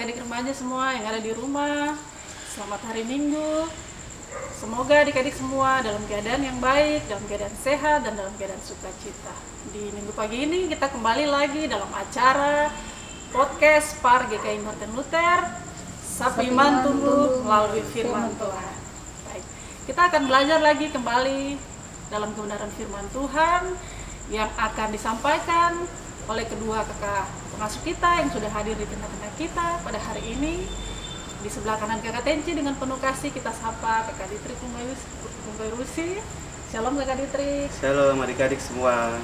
adik-adik remaja semua yang ada di rumah. Selamat hari Minggu. Semoga adik-adik semua dalam keadaan yang baik, dalam keadaan sehat, dan dalam keadaan sukacita. Di minggu pagi ini kita kembali lagi dalam acara podcast Par GKI Martin Luther, Sapi Iman tumbuh melalui firman Tuhan. Baik, kita akan belajar lagi kembali dalam kebenaran firman Tuhan yang akan disampaikan oleh kedua kakak pengasuh kita yang sudah hadir di tengah-tengah kita pada hari ini. Di sebelah kanan kakak Tenci dengan penuh kasih kita sapa kakak Ditrik Rusi. Shalom kakak Ditrik. Shalom adik-adik semua.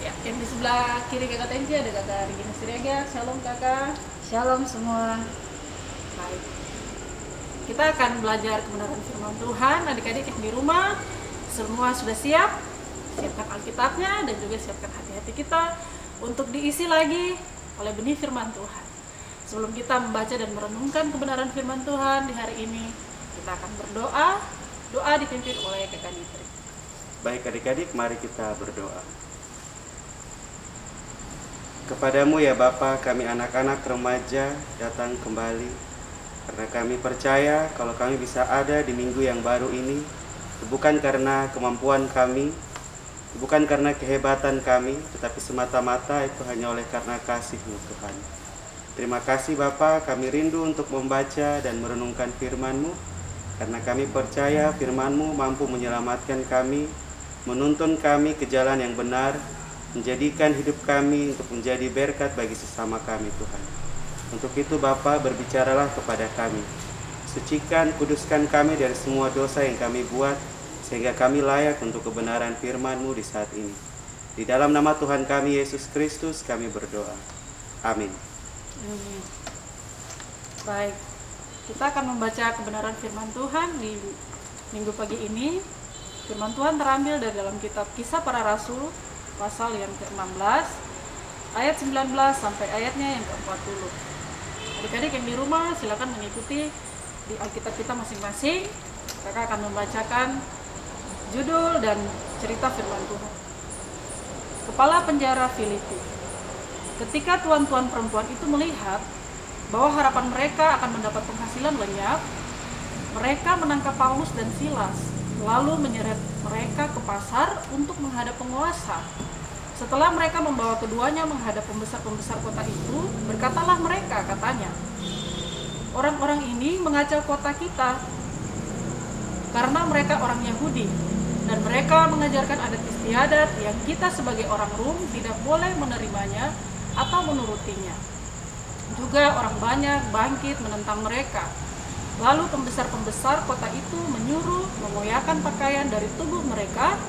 Ya, yang di sebelah kiri kakak Tenci ada kakak Regina Siriaga. Shalom kakak. Shalom semua. Baik. Kita akan belajar kebenaran firman Tuhan. Adik-adik yang di rumah semua sudah siap? Siapkan Alkitabnya dan juga siapkan hati-hati kita untuk diisi lagi oleh benih firman Tuhan. Sebelum kita membaca dan merenungkan kebenaran firman Tuhan di hari ini, kita akan berdoa. Doa dipimpin oleh kakak Ditrik. Baik adik-adik, mari kita berdoa. Kepadamu ya Bapa, kami anak-anak remaja datang kembali karena kami percaya kalau kami bisa ada di minggu yang baru ini bukan karena kemampuan kami, bukan karena kehebatan kami, tetapi semata-mata itu hanya oleh karena kasih-Mu Tuhan. Terima kasih Bapa, kami rindu untuk membaca dan merenungkan firman-Mu, karena kami percaya firman-Mu mampu menyelamatkan kami, menuntun kami ke jalan yang benar, menjadikan hidup kami untuk menjadi berkat bagi sesama kami Tuhan. Untuk itu Bapa, berbicaralah kepada kami. Sucikan, kuduskan kami dari semua dosa yang kami buat, sehingga kami layak untuk kebenaran firman-Mu di saat ini. Di dalam nama Tuhan kami Yesus Kristus kami berdoa. Amin. Baik, kita akan membaca kebenaran firman Tuhan di minggu pagi ini. Firman Tuhan terambil dari dalam kitab Kisah Para Rasul pasal yang ke-16 ayat 19 sampai ayatnya yang ke-40. Adik-adik yang di rumah silakan mengikuti di Alkitab kita masing-masing. Kakak akan membacakan judul dan cerita firman Tuhan. Kepala penjara Filipi. Ketika tuan-tuan perempuan itu melihat bahwa harapan mereka akan mendapat penghasilan lenyap, mereka menangkap Paulus dan Silas, lalu menyeret mereka ke pasar untuk menghadap penguasa. Setelah mereka membawa keduanya menghadap pembesar-pembesar kota itu, berkatalah mereka, katanya, "Orang-orang ini mengacau kota kita karena mereka orang Yahudi, dan mereka mengajarkan adat istiadat yang kita sebagai orang Rom tidak boleh menerimanya atau menurutinya. Juga orang banyak bangkit menentang mereka. Lalu pembesar-pembesar kota itu menyuruh mengoyakkan pakaian dari tubuh mereka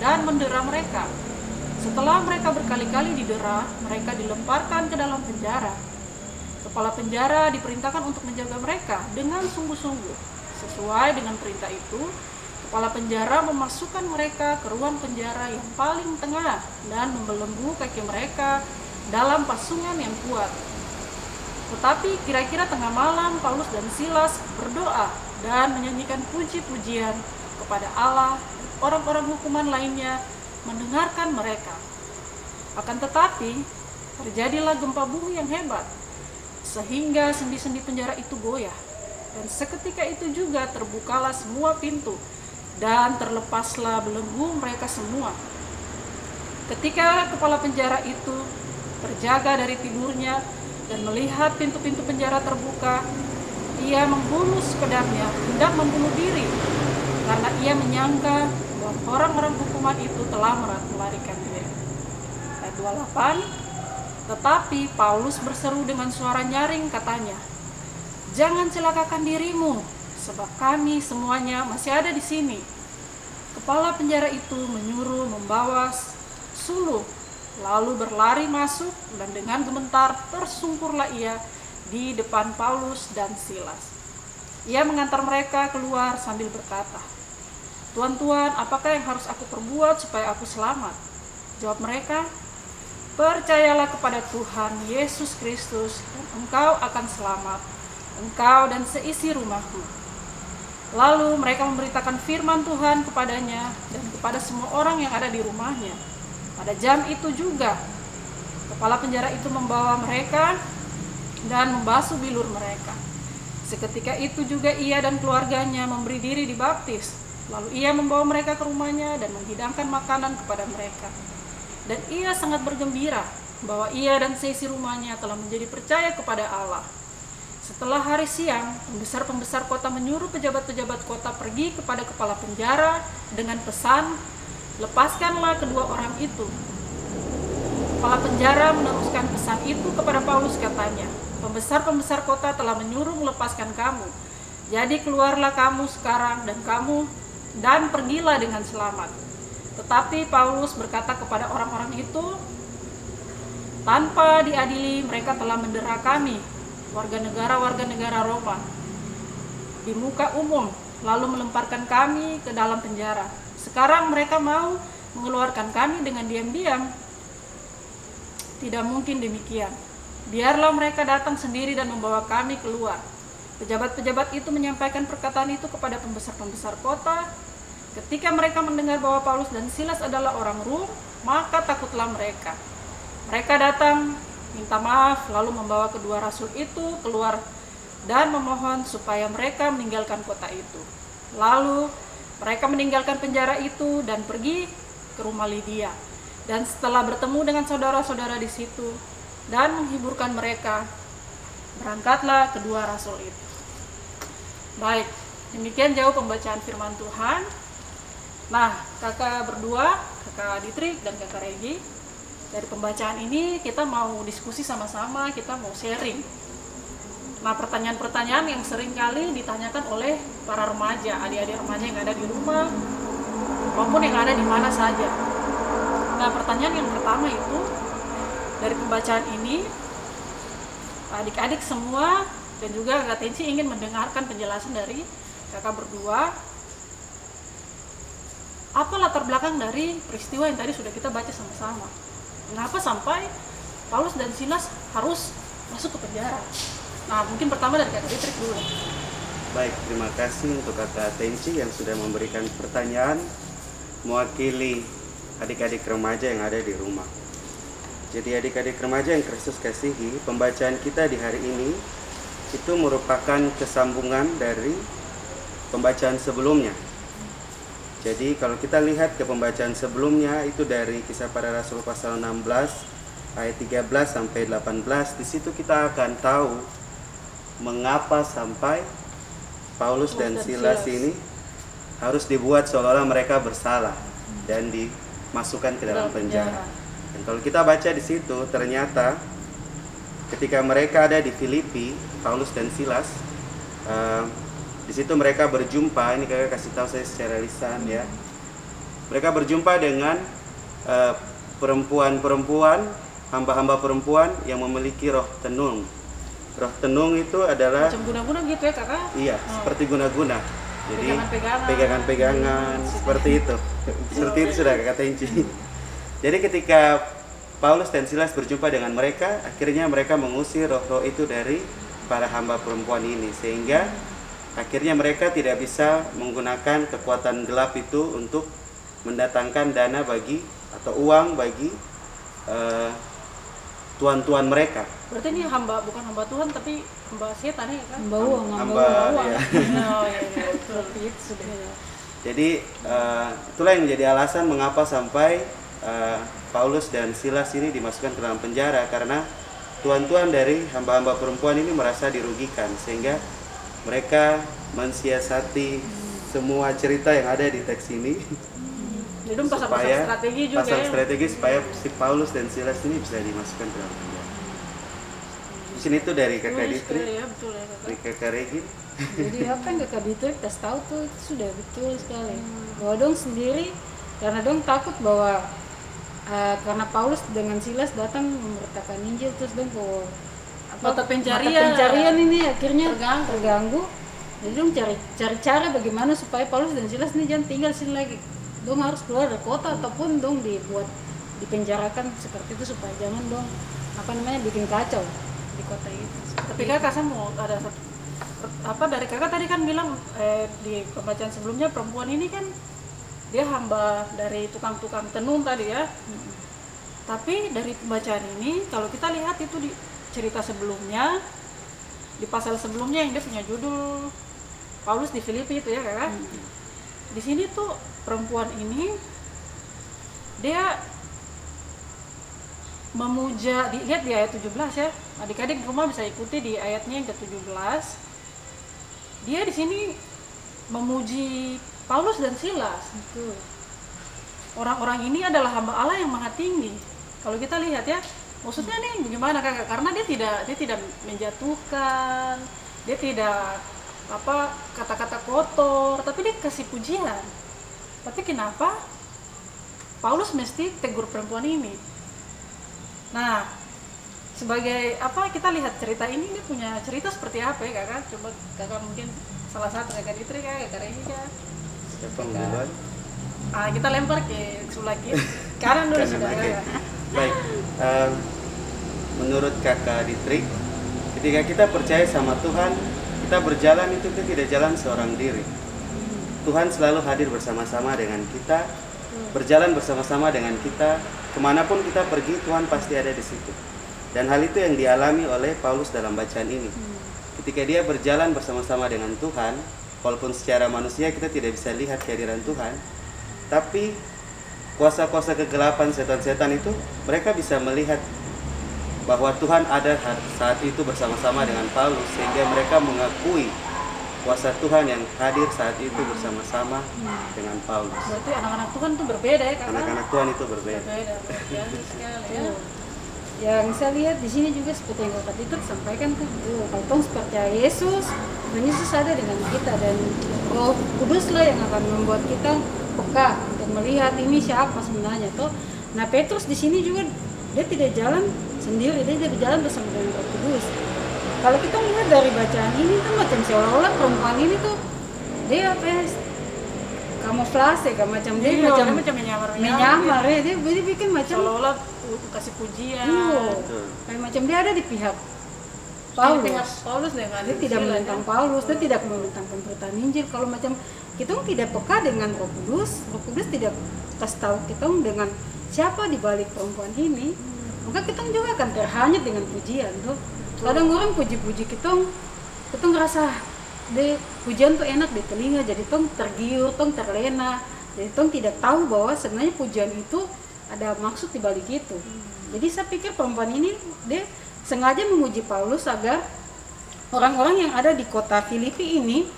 dan mendera mereka. Setelah mereka berkali-kali didera, mereka dilemparkan ke dalam penjara. Kepala penjara diperintahkan untuk menjaga mereka dengan sungguh-sungguh. Sesuai dengan perintah itu, kepala penjara memasukkan mereka ke ruang penjara yang paling tengah dan membelenggu kaki mereka dalam pasungan yang kuat. Tetapi kira-kira tengah malam, Paulus dan Silas berdoa dan menyanyikan puji-pujian kepada Allah. Orang-orang hukuman lainnya mendengarkan mereka. Akan tetapi, terjadilah gempa bumi yang hebat, sehingga sendi-sendi penjara itu goyah. Dan seketika itu juga terbukalah semua pintu, dan terlepaslah belenggu mereka semua. Ketika kepala penjara itu terjaga dari tidurnya dan melihat pintu-pintu penjara terbuka, ia menghunus pedangnya, hendak membunuh diri, karena ia menyangka bahwa orang-orang hukuman itu telah melarikan diri. Ayat 28, tetapi Paulus berseru dengan suara nyaring, katanya, "Jangan celakakan dirimu, sebab kami semuanya masih ada di sini." Kepala penjara itu menyuruh membawa suluh, lalu berlari masuk, dan dengan gemetar tersungkurlah ia di depan Paulus dan Silas. Ia mengantar mereka keluar sambil berkata, "Tuan-tuan, apakah yang harus aku perbuat supaya aku selamat?" Jawab mereka, "Percayalah kepada Tuhan Yesus Kristus, dan engkau akan selamat, engkau dan seisi rumahmu." Lalu mereka memberitakan firman Tuhan kepadanya dan kepada semua orang yang ada di rumahnya. Pada jam itu juga, kepala penjara itu membawa mereka dan membasuh bilur mereka. Seketika itu juga ia dan keluarganya memberi diri dibaptis. Lalu ia membawa mereka ke rumahnya dan menghidangkan makanan kepada mereka. Dan ia sangat bergembira bahwa ia dan seisi rumahnya telah menjadi percaya kepada Allah. Setelah hari siang, pembesar-pembesar kota menyuruh pejabat-pejabat kota pergi kepada kepala penjara dengan pesan, "Lepaskanlah kedua orang itu." Kepala penjara meneruskan pesan itu kepada Paulus, katanya, "Pembesar-pembesar kota telah menyuruh melepaskan kamu. Jadi keluarlah kamu sekarang dan pergilah dengan selamat." Tetapi Paulus berkata kepada orang-orang itu, "Tanpa diadili mereka telah mendera kami, warga negara Roma, di muka umum, lalu melemparkan kami ke dalam penjara. Sekarang mereka mau mengeluarkan kami dengan diam-diam. Tidak mungkin demikian. Biarlah mereka datang sendiri dan membawa kami keluar." Pejabat-pejabat itu menyampaikan perkataan itu kepada pembesar-pembesar kota. Ketika mereka mendengar bahwa Paulus dan Silas adalah orang Rom, maka takutlah mereka. Mereka datang, minta maaf, lalu membawa kedua rasul itu keluar dan memohon supaya mereka meninggalkan kota itu. Lalu mereka meninggalkan penjara itu dan pergi ke rumah Lydia. Dan setelah bertemu dengan saudara-saudara di situ dan menghiburkan mereka, berangkatlah kedua rasul itu. Baik, demikian jauh pembacaan firman Tuhan. Nah, kakak berdua, kakak Dietrich dan kakak Regi, dari pembacaan ini kita mau diskusi sama-sama, kita mau sharing. Nah, pertanyaan-pertanyaan yang sering kali ditanyakan oleh para remaja, adik-adik remaja yang ada di rumah maupun yang ada di mana saja. Nah, pertanyaan yang pertama itu, dari pembacaan ini, adik-adik semua dan juga Kak Tenci ingin mendengarkan penjelasan dari kakak berdua. Apa latar belakang dari peristiwa yang tadi sudah kita baca sama-sama? Kenapa sampai Paulus dan Silas harus masuk ke penjara? Nah, mungkin pertama dari kakak Dietrich dulu. Baik, terima kasih untuk kakak Tenci yang sudah memberikan pertanyaan mewakili adik-adik remaja yang ada di rumah. Jadi adik-adik remaja yang Kristus kasihi, pembacaan kita di hari ini itu merupakan kesambungan dari pembacaan sebelumnya. Jadi kalau kita lihat ke pembacaan sebelumnya itu dari Kisah Para Rasul pasal 16 ayat 13 sampai 18, di situ kita akan tahu mengapa sampai Paulus dan Silas ini harus dibuat seolah-olah mereka bersalah dan dimasukkan ke dalam penjara. Dan kalau kita baca di situ, ternyata ketika mereka ada di Filipi, Paulus dan Silas, di situ mereka berjumpa. Ini kakak kasih tahu saya secara lisan ya. Mereka berjumpa dengan perempuan-perempuan, hamba-hamba perempuan yang memiliki roh tenung. Roh tenung itu adalah macam guna-guna gitu ya kakak? Iya, seperti guna-guna. Jadi pegangan-pegangan seperti itu. Seperti itu sudah kakak Tenci. Jadi ketika Paulus dan Silas berjumpa dengan mereka, akhirnya mereka mengusir roh-roh itu dari para hamba perempuan ini, sehingga akhirnya mereka tidak bisa menggunakan kekuatan gelap itu untuk mendatangkan dana bagi atau uang bagi tuan-tuan mereka. Berarti ini hamba, bukan hamba Tuhan tapi hamba setan ya kan? Hamba uang. Ya. Oh iya, seperti itu sudah. Jadi itulah yang menjadi alasan mengapa sampai Paulus dan Silas ini dimasukkan ke dalam penjara, karena tuan-tuan dari hamba-hamba perempuan ini merasa dirugikan, sehingga mereka mensiasati semua cerita yang ada di teks ini. Jadi pasang-pasang strategi juga strategi supaya si Paulus dan Silas ini bisa dimasukkan ke dalam penjara. Di sini itu dari kakak Dietrich, ya, betul ya, dari kakak Regi. Jadi apa yang kakak Dietrich kasih tahu tuh itu sudah betul sekali. Bahwa dong sendiri karena dong takut bahwa karena Paulus dengan Silas datang memberitakan Injil, terus dong mata pencarian ini akhirnya terganggu. Jadi dong cari cara bagaimana supaya Paulus dan Silas ini jangan tinggal sini lagi. Dong harus keluar dari kota ataupun dong dipenjarakan seperti itu supaya jangan dong bikin kacau di kota itu. Tapi kakak saya mau ada dari kakak tadi kan bilang di pembacaan sebelumnya perempuan ini kan dia hamba dari tukang-tukang tenun tadi ya. Tapi dari pembacaan ini kalau kita lihat itu cerita sebelumnya, di pasal sebelumnya yang dia punya judul Paulus di Filipi itu ya kakak. Di sini tuh perempuan ini dia memuja, lihat di ayat 17 ya. Adik-adik di rumah bisa ikuti di ayatnya yang ke-17. Dia di sini memuji Paulus dan Silas. Betul. Orang-orang ini adalah hamba Allah yang maha tinggi. Kalau kita lihat ya, maksudnya nih bagaimana kakak? Karena dia tidak menjatuhkan, dia tidak kata-kata kotor, tapi dia kasih pujian. Tapi kenapa Paulus mesti tegur perempuan ini? Nah, sebagai kita lihat cerita ini, dia punya cerita seperti apa ya kakak? Coba kakak mungkin salah satu kakak Ditri, kakak Reika. Siapa duluan? Kita lempar ke Sulaki. Kanan dulu sudah kakak. Baik, menurut kakak Ditri, ketika kita percaya sama Tuhan, kita berjalan itu kita tidak jalan seorang diri. Tuhan selalu hadir bersama-sama dengan kita, berjalan bersama-sama dengan kita, kemanapun kita pergi Tuhan pasti ada di situ. Dan hal itu yang dialami oleh Paulus dalam bacaan ini. Ketika dia berjalan bersama-sama dengan Tuhan, walaupun secara manusia kita tidak bisa lihat kehadiran Tuhan, tapi kuasa-kuasa kegelapan setan-setan itu mereka bisa melihat bahwa Tuhan ada saat itu bersama-sama dengan Paulus, sehingga mereka mengakui kuasa Tuhan yang hadir saat itu bersama-sama dengan Paulus. Berarti anak-anak Tuhan itu berbeda ya kakak? Anak-anak Tuhan itu berbeda. Berbeda, biasa sekali ya. Yang saya lihat di sini juga seperti yang kakak Dieter sampaikan tuh, kalau tong percaya Yesus, dan Yesus ada dengan kita, dan Roh Kudus lah yang akan membuat kita peka untuk melihat ini siapa sebenarnya tuh. Nah Petrus di sini juga dia tidak jalan sendiri, dia tidak jalan bersama dengan Roh Kudus. Kalau kita melihat dari bacaan ini tuh macam seolah-olah perempuan ini tuh dia kamuflase kan, macam dia macam menyamar ya, dia bikin macam seolah-olah kasih pujian. Kayak macam dia ada di pihak Paulus. Paulus dengan dia tidak menentang Paulus, dia tidak menentang pemberitaan Injil. Kalau macam kita tidak peka dengan Roh Kudus tidak kasih tahu kita dengan siapa di balik perempuan ini, maka kita juga akan terhanyut dengan pujian tuh. Kadang orang puji-puji kita ngerasa deh pujian tuh enak di telinga, jadi tong tergiur, tong terlena, jadi tong tidak tahu bahwa sebenarnya pujian itu ada maksud di balik itu. Jadi saya pikir perempuan ini dia sengaja memuji Paulus agar orang-orang yang ada di kota Filipi ini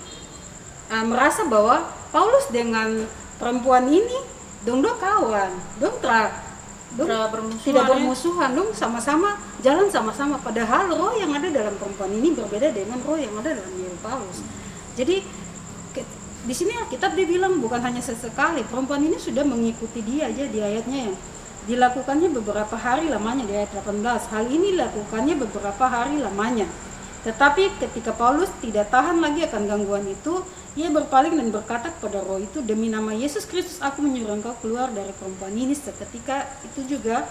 merasa bahwa Paulus dengan perempuan ini dong kawan, tidak bermusuhan, dong sama-sama jalan sama-sama. Padahal roh yang ada dalam perempuan ini berbeda dengan roh yang ada dalam diri Paulus. Jadi di sini Alkitab dia bilang bukan hanya sesekali, perempuan ini sudah mengikuti dia aja di ayatnya yang dilakukannya beberapa hari lamanya di ayat 18. Hal ini lakukannya beberapa hari lamanya. Tetapi ketika Paulus tidak tahan lagi akan gangguan itu, ia berpaling dan berkata kepada roh itu, demi nama Yesus Kristus aku menyuruh engkau keluar dari perempuan ini. Seketika itu juga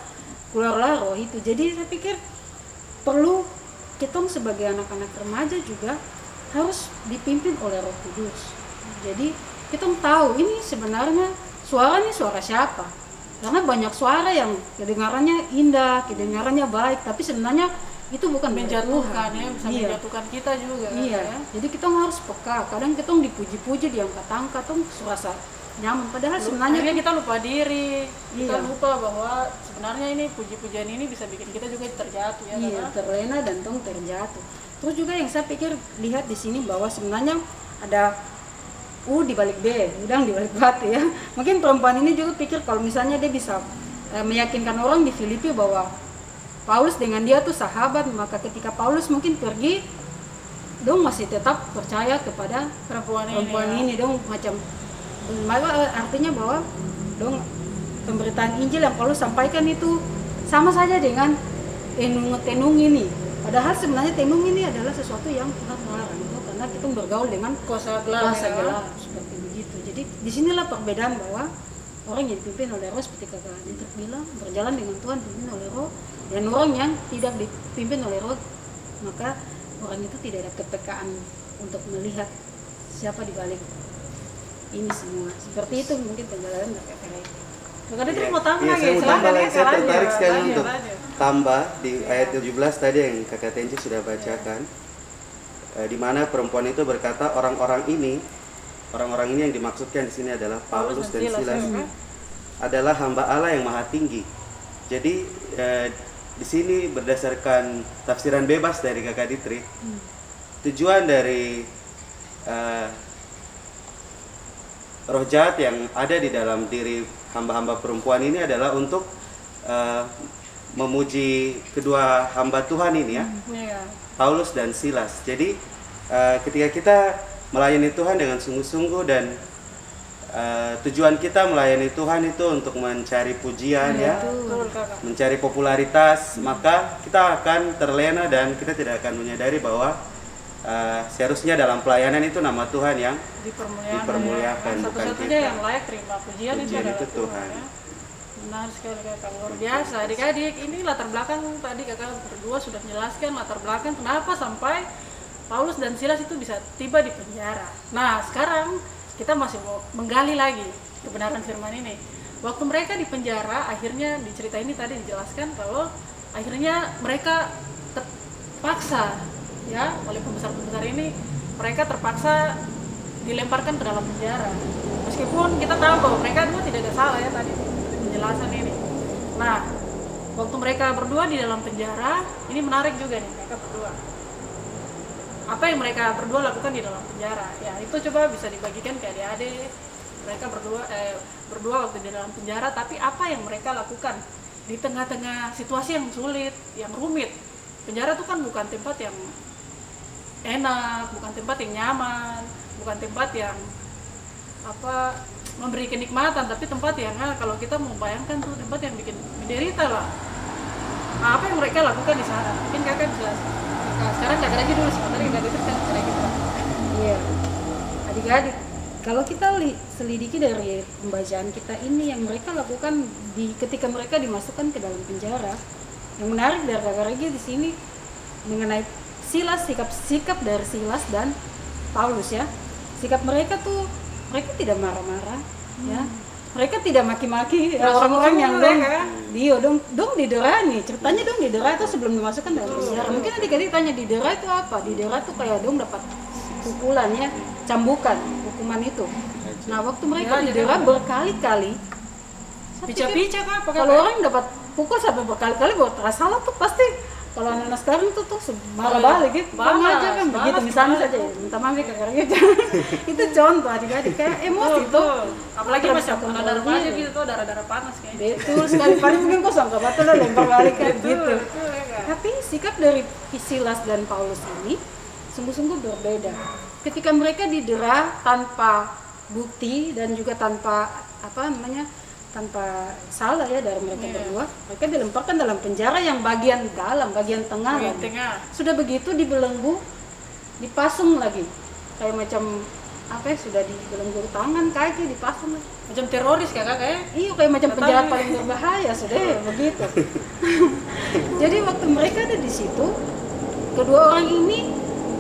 keluarlah roh itu. Jadi saya pikir perlu kita sebagai anak-anak remaja juga harus dipimpin oleh Roh Kudus. Jadi kita tahu ini sebenarnya suara siapa. Karena banyak suara yang kedengarannya indah, kedengarannya baik, tapi sebenarnya itu bukan menjatuhkan ya, bisa menjatuhkan kita juga. Iya. Ya. Jadi kita harus peka. Kadang kita dipuji-puji, diangkat-angkat, tuh serasa nyaman. Padahal sebenarnya kita lupa diri. Kita lupa bahwa sebenarnya ini puji-pujian ini bisa bikin kita juga terjatuh ya. Iya, terlena dan terjatuh. Terus juga yang saya pikir lihat di sini bahwa sebenarnya ada U di balik B, udang di balik batu ya. Mungkin perempuan ini juga pikir kalau misalnya dia bisa meyakinkan orang di Filipi bahwa Paulus dengan dia tuh sahabat, maka ketika Paulus mungkin pergi, dong masih tetap percaya kepada perempuan ini dong macam artinya bahwa dong pemberitaan Injil yang Paulus sampaikan itu sama saja dengan tenung ini. Padahal sebenarnya tenung ini adalah sesuatu yang Tuhan melarang itu karena kita bergaul dengan kuasa gelap seperti begitu. Jadi disinilah perbedaan bahwa orang yang dipimpin oleh roh seperti kakak Dieter bilang berjalan dengan Tuhan dipimpin oleh roh, dan orang yang tidak dipimpin oleh roh maka orang itu tidak ada kepekaan untuk melihat siapa di balik ini semua. Seperti itu mungkin penjelasan dari kakak. Kakak Dieter mau tambah lagi? Saya tertarik sekali untuk tambah di ayat 17 tadi yang Kakak Tenci sudah bacakan, di mana perempuan itu berkata orang-orang ini yang dimaksudkan di sini adalah Paulus dan Silas adalah hamba Allah yang maha tinggi. Jadi di sini berdasarkan tafsiran bebas dari Kakak Ditrik, tujuan dari roh jahat yang ada di dalam diri hamba-hamba perempuan ini adalah untuk memuji kedua hamba Tuhan ini ya, Paulus dan Silas. Jadi ketika kita melayani Tuhan dengan sungguh-sungguh dan tujuan kita melayani Tuhan itu untuk mencari pujian ya, mencari popularitas, maka kita akan terlena dan kita tidak akan menyadari bahwa seharusnya dalam pelayanan itu nama Tuhan yang dipermuliakan, bukan satu-satunya kita. yang layak terima pujian itu adalah Tuhan. Ya. Benar sekali Kakak, luar biasa. Adik-adik, ini latar belakang tadi Kakak berdua sudah menjelaskan latar belakang kenapa sampai Paulus dan Silas itu bisa tiba di penjara. Nah, sekarang kita masih mau menggali lagi kebenaran firman ini. Waktu mereka di penjara, akhirnya di cerita ini tadi dijelaskan kalau akhirnya mereka terpaksa ya oleh pembesar-pembesar ini, mereka terpaksa dilemparkan ke dalam penjara. Meskipun kita tahu bahwa mereka itu tidak ada salah ya tadi penjelasan ini. Nah, waktu mereka berdua di dalam penjara, ini menarik juga nih mereka berdua. Apa yang mereka berdua lakukan di dalam penjara? Ya, itu coba bisa dibagikan ke adik-adik. Mereka berdua waktu di dalam penjara, tapi apa yang mereka lakukan di tengah-tengah situasi yang sulit, yang rumit. Penjara itu kan bukan tempat yang enak, bukan tempat yang nyaman, bukan tempat yang memberi kenikmatan, tapi tempat yang kalau kita mau bayangkan tuh tempat yang bikin menderita lah. Nah, apa yang mereka lakukan di sana? Mungkin Kakak bisa. Nah, sekarang Kakak lagi dulu sebentar Kakak itu kan kita. Iya, adik-adik, kalau kita selidiki dari pembacaan kita ini yang mereka lakukan ketika mereka dimasukkan ke dalam penjara, yang menarik dari Kakak Regi di sini mengenai Silas, sikap dari Silas dan Paulus ya. Sikap mereka tuh, mereka tidak marah-marah ya. Mereka tidak maki-maki orang-orang yang dong didera nih. Ceritanya dong didera itu sebelum dimasukkan dalam penjara. Mungkin adik-adik tanya didera itu apa? Didera itu kayak dong dapat pukulan ya, cambukan, hukuman itu. Nah, waktu mereka didera berkali-kali, pica-pica kan? Kalau orang dapat pukul sampai berkali-kali buat salah tuh pasti. Kalau anak-anak sekarang tuh marah balik gitu, bang aja kan begitu misalnya saja ya, minta maaf ya kakak gitu. Itu contoh adik-adik kayak emosi tuh, apalagi masih darah aja gitu tuh, darah panas kayaknya. Betul sekali, paling mungkin kok sangka batu lah lempar balik kayak gitu. Tapi sikap dari Silas dan Paulus ini sungguh-sungguh berbeda. Ketika mereka didera tanpa bukti dan juga tanpa tanpa salah ya dari mereka berdua, mereka dilemparkan dalam penjara yang bagian dalam, bagian tengah. Sudah begitu dibelenggu, dipasung lagi, kayak macam sudah dibelenggu tangan, kaki dipasung lagi. Macam teroris kayak? Iya, kayak macam penjahat paling berbahaya sudah begitu. Jadi waktu mereka ada di situ, kedua orang ini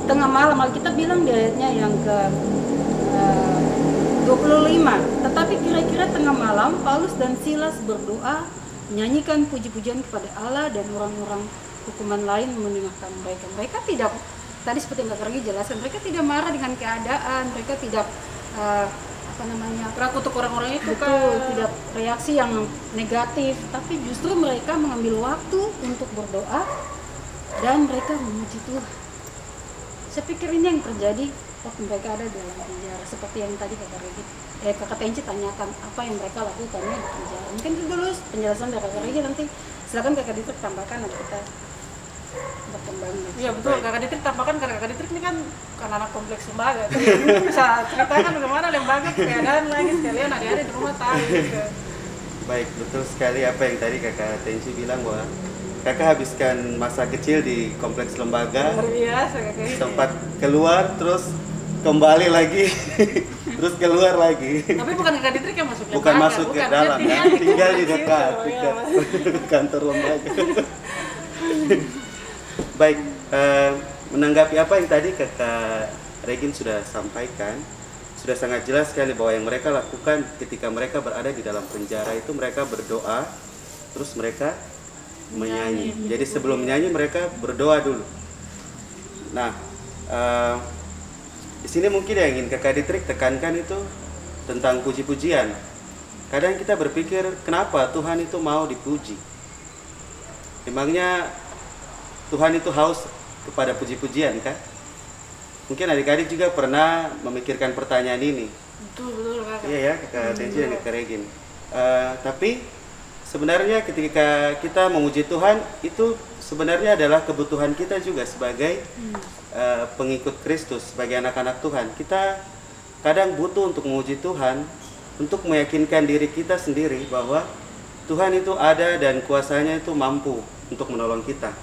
tengah malam, Alkitab bilang di ayatnya yang ke 25. Tetapi kira-kira tengah malam Paulus dan Silas berdoa, menyanyikan puji-pujian kepada Allah, dan orang-orang hukuman lain mendengarkan mereka. Mereka tidak, tadi seperti yang Kak Regi jelaskan, mereka tidak marah dengan keadaan, mereka tidak kutuk orang-orang itu tidak reaksi yang negatif, tapi justru mereka mengambil waktu untuk berdoa dan mereka memuji Tuhan. Saya pikir ini yang terjadi waktu mereka ada dalam penjara, seperti yang tadi Kakak Tenci tanyakan apa yang mereka lakukan di penjara. Mungkin itu dulu penjelasan dari Kakak Regi, nanti silakan Kakak Ditrik tambahkan, nanti kita berkembang. Iya betul, Kakak Ditrik tambahkan karena Kakak Ditrik ini kan anak kompleks lembaga, bisa ceritakan bagaimana lembaga keadaan lagi sekalian adik-adik di rumah tahu. Baik, betul sekali apa yang tadi Kakak Tenci bilang bahwa Kakak habiskan masa kecil di kompleks lembaga. Luar biasa Kakak. Sempat keluar terus kembali lagi terus keluar lagi. Tapi bukan Kakak Ditrik yang masuk lembaga. Bukan masuk ke dalam, tinggal di dekat kantor lembaga. Baik, menanggapi apa yang tadi Kakak Regin sudah sampaikan, sudah sangat jelas sekali bahwa yang mereka lakukan ketika mereka berada di dalam penjara itu mereka berdoa, terus mereka menyanyi. Jadi sebelum menyanyi mereka berdoa dulu. Nah, di sini mungkin yang ingin Kakak Ditrik tekankan itu tentang puji-pujian. Kadang kita berpikir, kenapa Tuhan itu mau dipuji? Memangnya Tuhan itu haus kepada puji-pujian kan? Mungkin adik-adik juga pernah memikirkan pertanyaan ini. Betul Kakak. Iya ya, Kakak Tenji dan Kakak Regin. Tapi sebenarnya ketika kita memuji Tuhan, itu sebenarnya adalah kebutuhan kita juga sebagai pengikut Kristus, sebagai anak-anak Tuhan. Kita kadang butuh untuk memuji Tuhan, untuk meyakinkan diri kita sendiri bahwa Tuhan itu ada dan kuasanya itu mampu untuk menolong kita.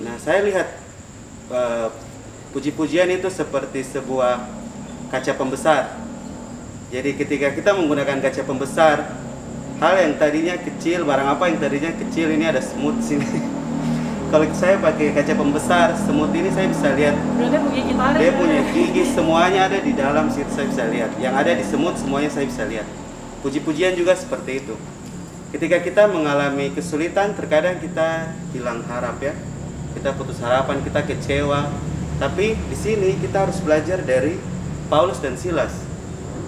Nah, saya lihat puji-pujian itu seperti sebuah kaca pembesar. Jadi ketika kita menggunakan kaca pembesar, hal yang tadinya kecil, barang apa yang tadinya kecil, ini ada semut sini. Kalau saya pakai kaca pembesar, semut ini saya bisa lihat. Dia punya gigi, semuanya ada di dalam situ, saya bisa lihat. Yang ada di semut semuanya saya bisa lihat. Puji-pujian juga seperti itu. Ketika kita mengalami kesulitan, terkadang kita hilang harap ya. Kita putus harapan, kita kecewa. Tapi di sini kita harus belajar dari Paulus dan Silas,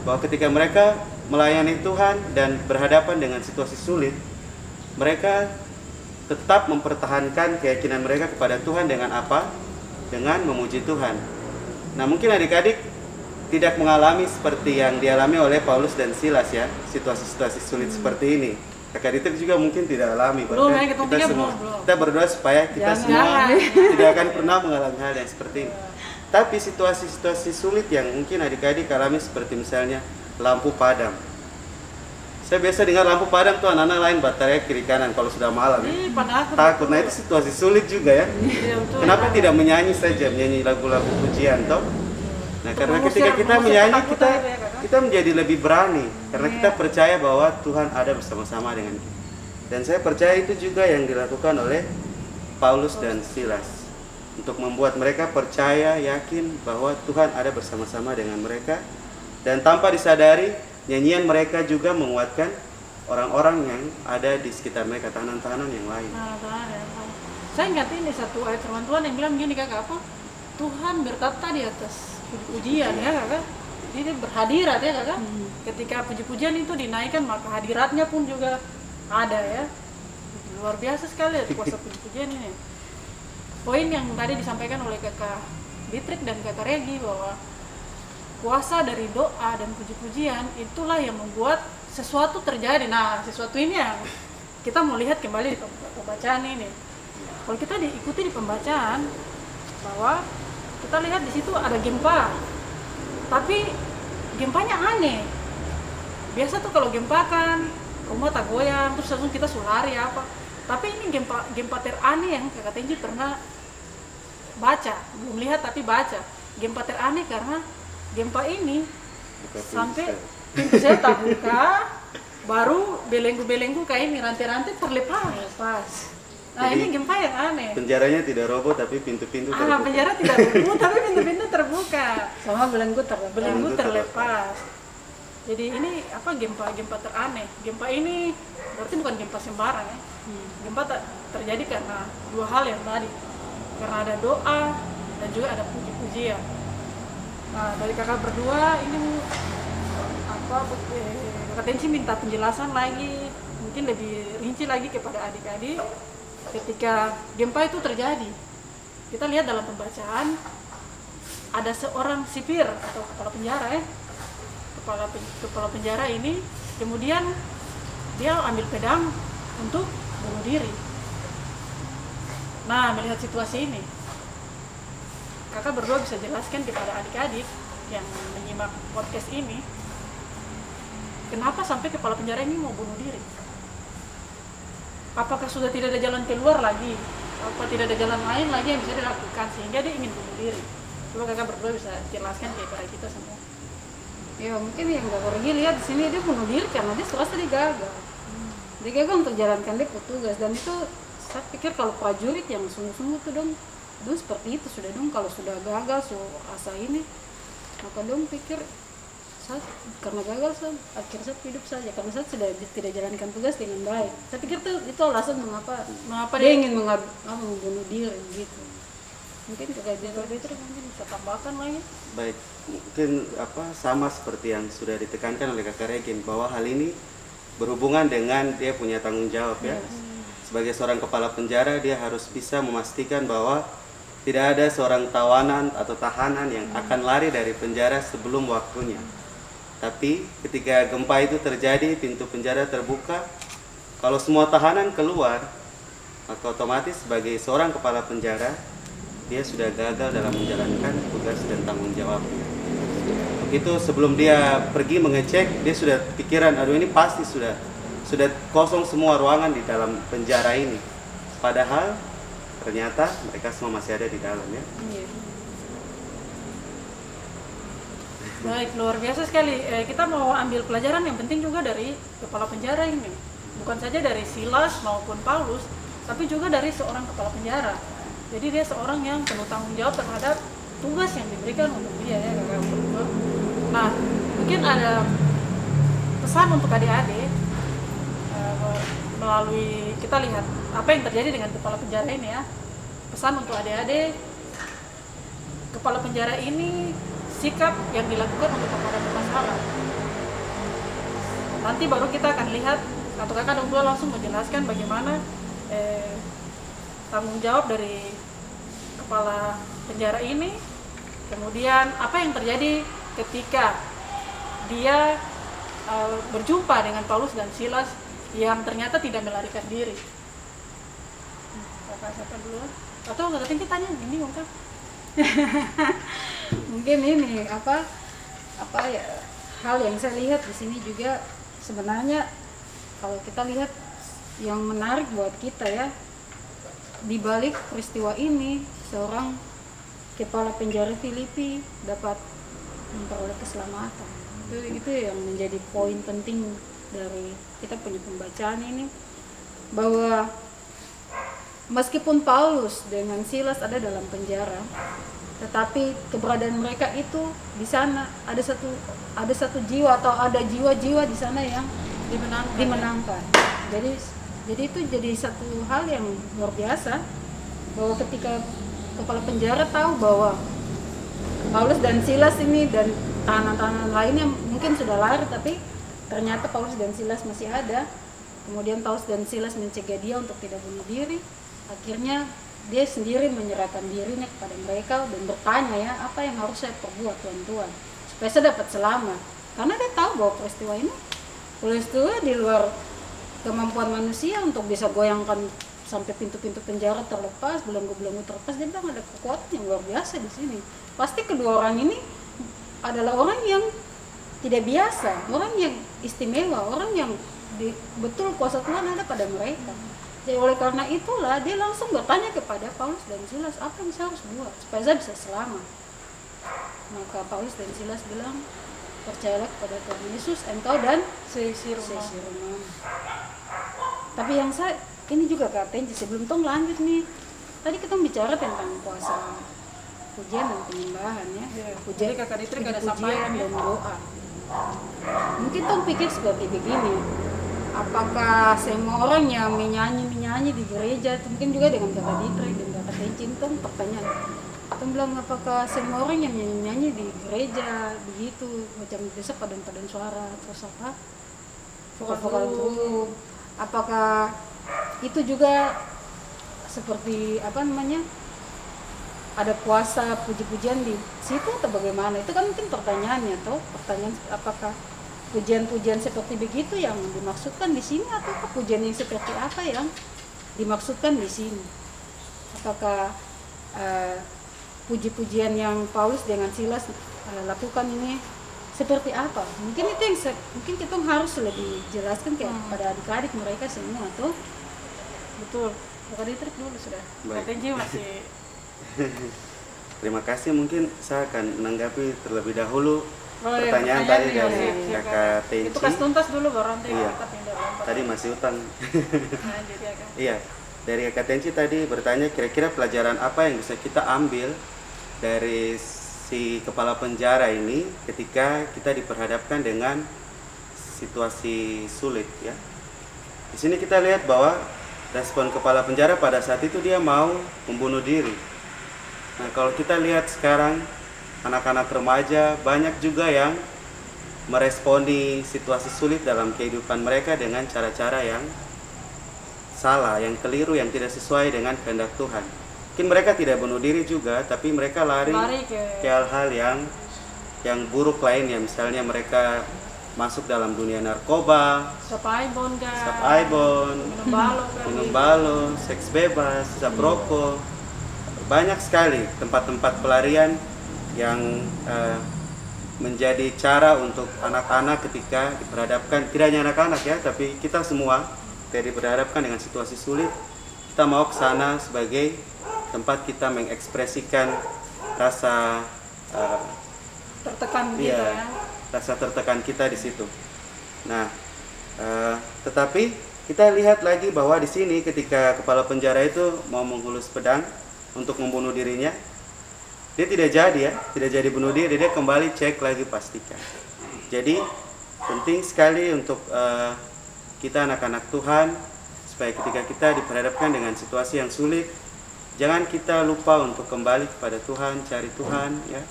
bahwa ketika mereka melayani Tuhan dan berhadapan dengan situasi sulit, mereka tetap mempertahankan keyakinan mereka kepada Tuhan dengan apa? Dengan memuji Tuhan. Nah, mungkin adik-adik tidak mengalami seperti yang dialami oleh Paulus dan Silas ya, situasi-situasi sulit seperti ini. Kakak Ditrik juga mungkin tidak alami, bahkan kita berdoa supaya kita semua tidak akan pernah mengalami hal yang seperti ini. Tapi situasi-situasi sulit yang mungkin adik-adik alami seperti misalnya lampu padam. Saya biasa dengar lampu padam tuh anak-anak lain baterai kiri kanan kalau sudah malam ya. Takut, nah itu situasi sulit juga ya. Kenapa tidak menyanyi saja, menyanyi lagu-lagu pujian toh? Nah, karena ketika kita menyanyi kita menjadi lebih berani karena kita percaya bahwa Tuhan ada bersama-sama dengan kita. Dan saya percaya itu juga yang dilakukan oleh Paulus dan Silas untuk membuat mereka percaya, yakin bahwa Tuhan ada bersama-sama dengan mereka, dan tanpa disadari nyanyian mereka juga menguatkan orang-orang yang ada di sekitar mereka, tahanan-tahanan yang lain. Saya ingat ini satu ayat firman Tuhan yang bilang gini Kakak, apa? Tuhan bertata di atas puji-pujian ya Kakak. Jadi berhadirat ya Kakak. Ketika puji-pujian itu dinaikkan, maka hadiratnya pun juga ada ya. Luar biasa sekali kuasa puji-pujian ini. Poin yang tadi disampaikan oleh Kakak Ditrik dan Kakak Regi bahwa kuasa dari doa dan puji-pujian itulah yang membuat sesuatu terjadi. Nah, sesuatu ini yang kita mau lihat kembali di pembacaan ini. Kalau kita diikuti di pembacaan, bahwa kita lihat di situ ada gempa, tapi gempanya aneh. Biasa tuh kalau gempa kan rumah tak goyang, terus langsung kita lari apa. Tapi ini gempa teraneh yang Kakak Tenji pernah baca, belum lihat tapi baca. Gempa teraneh karena gempa ini sampai pintu saya tak buka, baru belenggu-belenggu kayak ini, rantai-rantai terlepas. Nah, jadi, ini gempa yang aneh. Penjaranya tidak roboh tapi pintu-pintu terbuka. Penjara tidak roboh tapi pintu-pintu terbuka. Sama belenggu terlepas. Jadi ini apa gempa teraneh. Gempa ini berarti bukan gempa sembarang ya. Gempa terjadi karena dua hal yang tadi. Karena ada doa dan juga ada puji-pujian. Nah, dari kakak berdua ini Kakak Tenji minta penjelasan lagi, mungkin lebih rinci lagi kepada adik-adik. Ketika gempa itu terjadi, kita lihat dalam pembacaan ada seorang sipir atau kepala penjara ya, kepala penjara ini kemudian dia ambil pedang untuk bunuh diri. Nah, melihat situasi ini, kakak berdua bisa jelaskan kepada adik-adik yang menyimak podcast ini, kenapa sampai kepala penjara ini mau bunuh diri? Apakah sudah tidak ada jalan keluar lagi? Apa tidak ada jalan lain lagi yang bisa dilakukan sehingga dia ingin bunuh diri? Coba kakak berdua bisa jelaskan kepada kita semua. Ya mungkin yang kakak pergi lihat di sini dia bunuh diri karena dia serasa dia gagal. Dia gagal untuk jalankan dia petugas, dan itu saya pikir kalau prajurit yang sungguh-sungguh tuh dong seperti itu sudah dong, kalau sudah gagal so rasa ini maka dong pikir saya karena gagal saya akhirnya saya hidup saja karena saya sudah tidak jalankan tugas dengan baik. Saya pikir itu alasan mengapa dia ingin membunuh diri gitu. Mungkin kakak Dieter mungkin bisa tambahkan lagi. Baik, mungkin sama seperti yang sudah ditekankan oleh kakak Regen bahwa hal ini berhubungan dengan dia punya tanggung jawab ya. Sebagai seorang kepala penjara dia harus bisa memastikan bahwa tidak ada seorang tawanan atau tahanan yang akan lari dari penjara sebelum waktunya. Tapi ketika gempa itu terjadi, pintu penjara terbuka, kalau semua tahanan keluar, maka otomatis sebagai seorang kepala penjara, dia sudah gagal dalam menjalankan tugas dan tanggung jawabnya. Begitu sebelum dia pergi mengecek, dia sudah pikiran, aduh ini pasti sudah kosong semua ruangan di dalam penjara ini. Padahal ternyata mereka semua masih ada di dalam ya. Baik, luar biasa sekali. Kita mau ambil pelajaran yang penting juga dari kepala penjara ini. Bukan saja dari Silas maupun Paulus, tapi juga dari seorang kepala penjara. Jadi dia seorang yang penuh tanggung jawab terhadap tugas yang diberikan untuk dia ya. Nah, mungkin ada pesan untuk adik-adik melalui kita lihat apa yang terjadi dengan kepala penjara ini ya. Pesan untuk adik-adik, kepala penjara ini sikap yang dilakukan untuk menghadapi masalah. Nanti baru kita akan lihat atau kakak Dongdua langsung menjelaskan bagaimana tanggung jawab dari kepala penjara ini. Kemudian apa yang terjadi ketika dia berjumpa dengan Paulus dan Silas yang ternyata tidak melarikan diri. Kakak siapa dulu? Atau kakak Tinggi tanya gini mungkin? Mungkin ini apa ya hal yang saya lihat di sini juga sebenarnya kalau kita lihat yang menarik buat kita ya, di balik peristiwa ini seorang kepala penjara Filipi dapat memperoleh keselamatan. Itu yang menjadi poin penting dari kita punya pembacaan ini, bahwa meskipun Paulus dengan Silas ada dalam penjara, tetapi keberadaan mereka itu di sana ada satu jiwa atau ada jiwa-jiwa di sana yang dimenangkan. Jadi itu jadi satu hal yang luar biasa, bahwa ketika kepala penjara tahu bahwa Paulus dan Silas ini dan tahanan-tahanan lainnya mungkin sudah lari, tapi ternyata Paulus dan Silas masih ada. Kemudian Paulus dan Silas mencegah dia untuk tidak bunuh diri. Akhirnya dia sendiri menyerahkan dirinya kepada mereka dan bertanya ya, apa yang harus saya perbuat Tuhan supaya saya dapat selamat. Karena dia tahu bahwa peristiwa di luar kemampuan manusia untuk bisa goyangkan sampai pintu-pintu penjara terlepas, belenggu-belenggu terlepas. Dia bilang ada kekuatan yang luar biasa di sini. Pasti kedua orang ini adalah orang yang tidak biasa, orang yang istimewa, orang yang betul kuasa Tuhan ada pada mereka. Jadi oleh karena itulah dia langsung bertanya kepada Paulus dan Silas, apa yang saya harus buat supaya saya bisa selamat. Maka Paulus dan Silas bilang, percayalah kepada Tuhan Yesus, engkau dan seisi rumah. Tapi yang saya ini juga katanya sebelum tong lanjut nih, tadi kita bicara tentang puasa pujian dan penyembahan ya. Jadi kakak Dieter ada sampaikan dan doa. Mungkin tong pikir seperti begini, apakah semua orang yang menyanyi di gereja, mungkin juga dengan kakak Dieter dan kakak Tencin, tong pertanyaan, tong bilang apakah semua orang yang menyanyi di gereja begitu, macam biasa padan suara, terus apa, vokal grup, apakah itu juga seperti ada puasa puji-pujian di situ atau bagaimana? Itu kan mungkin pertanyaannya, pertanyaan apakah pujian-pujian seperti begitu yang dimaksudkan di sini, atau pujian yang seperti apa yang dimaksudkan di sini? Apakah puji-pujian yang Paulus dengan Silas lakukan ini seperti apa? Mungkin itu yang mungkin kita harus lebih jelaskan kepada adik-adik mereka semua tuh. Betul. Kakak Dieter dulu sudah. Kakak Tenji masih. Terima kasih, mungkin saya akan menanggapi terlebih dahulu pertanyaan tadi dari kakak Tenci. Itu kas tuntas dulu baru nanti iya. kita pindah lompat. Tadi masih utang. Lanjut ya kan. Iya, dari kakak Tenci tadi bertanya kira-kira pelajaran apa yang bisa kita ambil dari si kepala penjara ini ketika kita diperhadapkan dengan situasi sulit ya. Di sini kita lihat bahwa respon kepala penjara pada saat itu dia mau membunuh diri. Nah, kalau kita lihat sekarang anak-anak remaja banyak juga yang meresponi situasi sulit dalam kehidupan mereka dengan cara-cara yang salah, yang keliru, yang tidak sesuai dengan kehendak Tuhan. Mungkin mereka tidak bunuh diri juga, tapi mereka lari ke hal-hal yang buruk lainnya. Misalnya mereka masuk dalam dunia narkoba, Sapaibon, minum balon, seks bebas, hisap rokok. Banyak sekali tempat-tempat pelarian yang menjadi cara untuk anak-anak ketika diperhadapkan, tidak hanya anak-anak ya, tapi kita semua ketika diperhadapkan dengan situasi sulit, kita mau ke sana sebagai tempat kita mengekspresikan rasa tertekan gitu ya. Rasa tertekan kita di situ. Nah, tetapi kita lihat lagi bahwa di sini ketika kepala penjara itu mau menghulus pedang untuk membunuh dirinya, dia tidak jadi bunuh diri, dia kembali cek lagi pastikan. Jadi penting sekali untuk kita anak-anak Tuhan, supaya ketika kita diperhadapkan dengan situasi yang sulit, jangan kita lupa untuk kembali kepada Tuhan, cari Tuhan ya.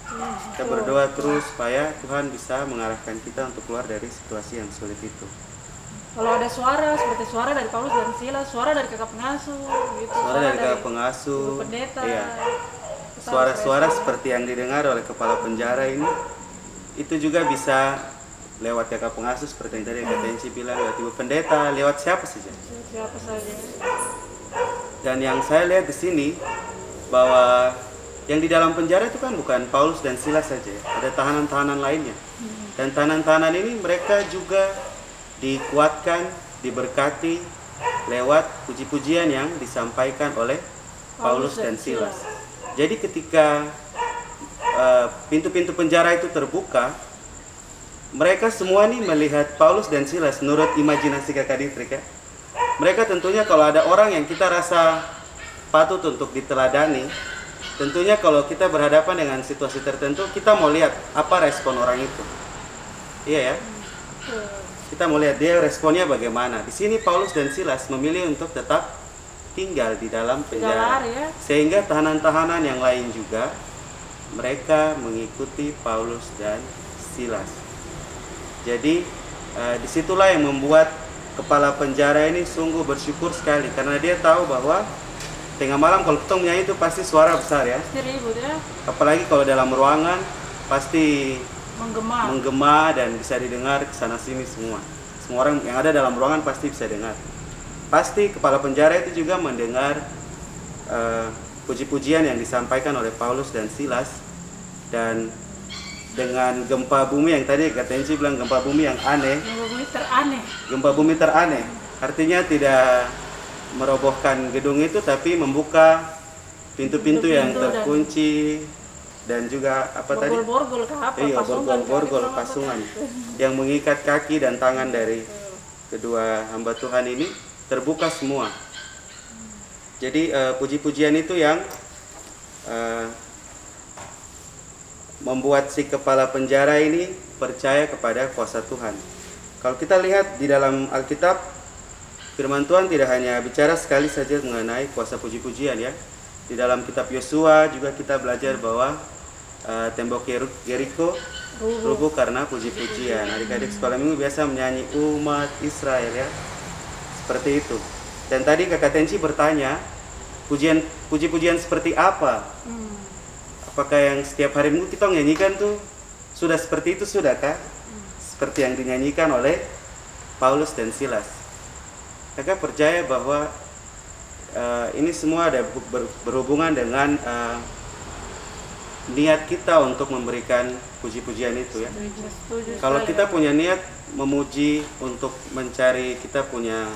Kita berdoa terus supaya Tuhan bisa mengarahkan kita untuk keluar dari situasi yang sulit itu. Kalau ada suara seperti suara dari Paulus dan Silas, suara dari kakak pengasuh gitu, suara dari kakak pengasuh, ibu pendeta, iya. Suara-suara seperti yang didengar oleh kepala penjara ini, itu juga bisa lewat kakak pengasuh seperti yang tadi Kak Tenci bilang, lewat ibu pendeta, lewat siapa saja. Siapa saja. Dan yang saya lihat di sini bahwa yang di dalam penjara itu kan bukan Paulus dan Silas saja, ada tahanan-tahanan lainnya. Dan tahanan-tahanan ini mereka juga dikuatkan, diberkati lewat puji-pujian yang disampaikan oleh Paulus dan Silas. Jadi ketika pintu-pintu penjara itu terbuka, mereka semua nih melihat Paulus dan Silas menurut imajinasi Kakak Distrik ya. Mereka tentunya kalau ada orang yang kita rasa patut untuk diteladani, tentunya kalau kita berhadapan dengan situasi tertentu, kita mau lihat apa respon orang itu. Iya ya. Kita mau lihat dia responnya bagaimana. Di sini Paulus dan Silas memilih untuk tetap tinggal di dalam penjara, ya. Sehingga tahanan-tahanan yang lain juga mereka mengikuti Paulus dan Silas. Jadi disitulah yang membuat kepala penjara ini sungguh bersyukur sekali, karena dia tahu bahwa tengah malam kalau kita menyanyi itu pasti suara besar ya. Pasti ribut ya. Apalagi kalau dalam ruangan pasti menggema dan bisa didengar ke sana sini semua. Semua orang yang ada dalam ruangan pasti bisa dengar. Pasti kepala penjara itu juga mendengar puji-pujian yang disampaikan oleh Paulus dan Silas. Dan dengan gempa bumi yang tadi Kak Tenci bilang gempa bumi yang aneh. Gempa bumi teraneh. Artinya tidak merobohkan gedung itu, tapi membuka pintu-pintu yang terkunci. Dan juga apa tadi? Borgol pasungan yang mengikat kaki dan tangan dari kedua hamba Tuhan ini terbuka semua. Jadi puji-pujian itu yang membuat si kepala penjara ini percaya kepada kuasa Tuhan. Kalau kita lihat di dalam Alkitab, firman Tuhan tidak hanya bicara sekali saja mengenai kuasa puji-pujian ya. Di dalam kitab Yosua juga kita belajar bahwa tembok Yeriko rubuh karena puji-pujian. Adik-adik sekolah minggu biasa menyanyi umat Israel ya, seperti itu. Dan tadi Kakak Tenci bertanya, puji-pujian seperti apa? Apakah yang setiap hari minggu kita menyanyikan tuh sudah seperti itu, sudahkah? Seperti yang dinyanyikan oleh Paulus dan Silas. Kakak percaya bahwa ini semua ada berhubungan dengan niat kita untuk memberikan puji-pujian itu ya. Kalau kita punya niat memuji untuk mencari, kita punya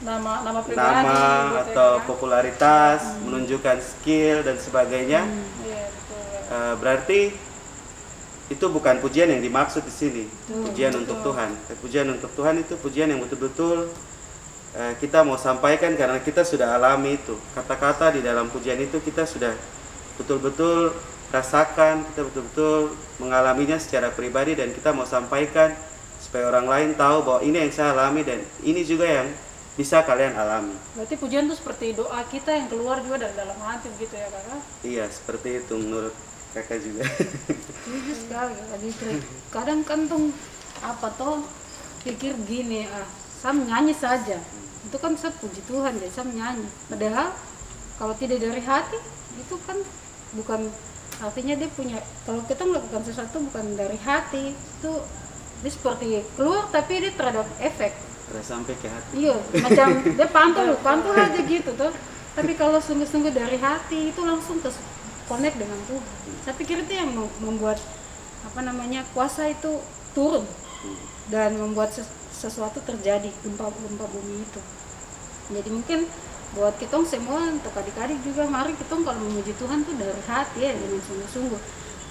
nama atau popularitas, menunjukkan skill dan sebagainya, berarti itu bukan pujian yang dimaksud di sini. Pujian untuk Tuhan. Pujian untuk Tuhan itu pujian yang betul-betul kita mau sampaikan karena kita sudah alami itu. Kata-kata di dalam pujian itu kita sudah betul-betul rasakan, kita betul-betul mengalaminya secara pribadi, dan kita mau sampaikan supaya orang lain tahu bahwa ini yang saya alami dan ini juga yang bisa kalian alami. Berarti pujian itu seperti doa kita yang keluar juga dari dalam hati gitu ya kakak? Iya, seperti itu menurut kakak juga. Setuju sekali Kak Ditrik. Kadang kan tuh apa toh pikir gini, saya menyanyi saja. Itu kan saya puji Tuhan, jadi saya menyanyi. Padahal kalau tidak dari hati, itu kan bukan artinya dia punya. Kalau kita melakukan sesuatu bukan dari hati, itu dia seperti keluar tapi dia terhadap efek. Udah sampai ke hati. Iya, macam dia pantul aja gitu tuh. Tapi kalau sungguh-sungguh dari hati itu langsung ke connect dengan Tuhan. Saya pikir itu yang membuat kuasa itu turun dan membuat sesuatu terjadi, gempa bumi itu. Jadi mungkin buat kita semua, untuk adik-adik juga, mari kita kalau memuji Tuhan tuh dari hati ya, dengan sungguh-sungguh.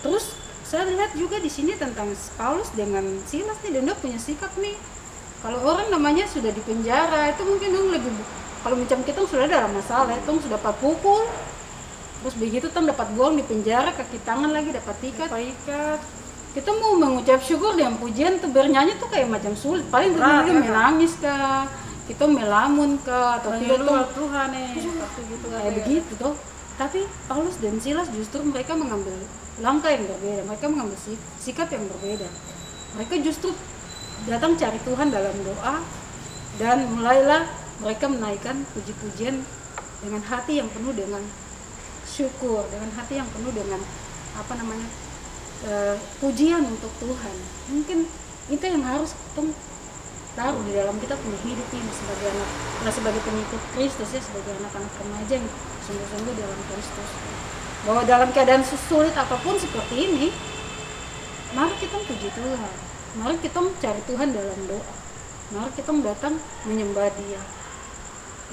Terus saya lihat juga di sini tentang Paulus dengan Silas nih, dan dia punya sikap nih. Kalau orang namanya sudah di penjara itu mungkin dong lebih, kalau macam kita sudah dalam masalah, itu sudah dapat pukul, terus begitu tuh dapat buang di penjara, kaki tangan lagi dapat ikat. Kita mau mengucap syukur dengan pujian tuh bernyanyi tuh kayak macam sulit, paling benar menangis kah, kita melamun kah, atau kita tuh Tuhan seperti gitu kayak begitu tuh. Tapi Paulus dan Silas justru mereka mengambil langkah yang berbeda, mereka mengambil sikap yang berbeda. Mereka justru datang cari Tuhan dalam doa, dan mulailah mereka menaikkan puji-pujian dengan hati yang penuh dengan syukur, dengan hati yang penuh dengan pujian untuk Tuhan. Mungkin itu yang harus kita taruh di dalam kita punya hidup ini sebagai anak, sebagai pengikut Kristus ya, sebagai anak-anak remaja yang sungguh-sungguh dalam Kristus. Bahwa dalam keadaan sulit apapun seperti ini, mari kita puji Tuhan, mari kita mencari Tuhan dalam doa, mari kita datang menyembah Dia.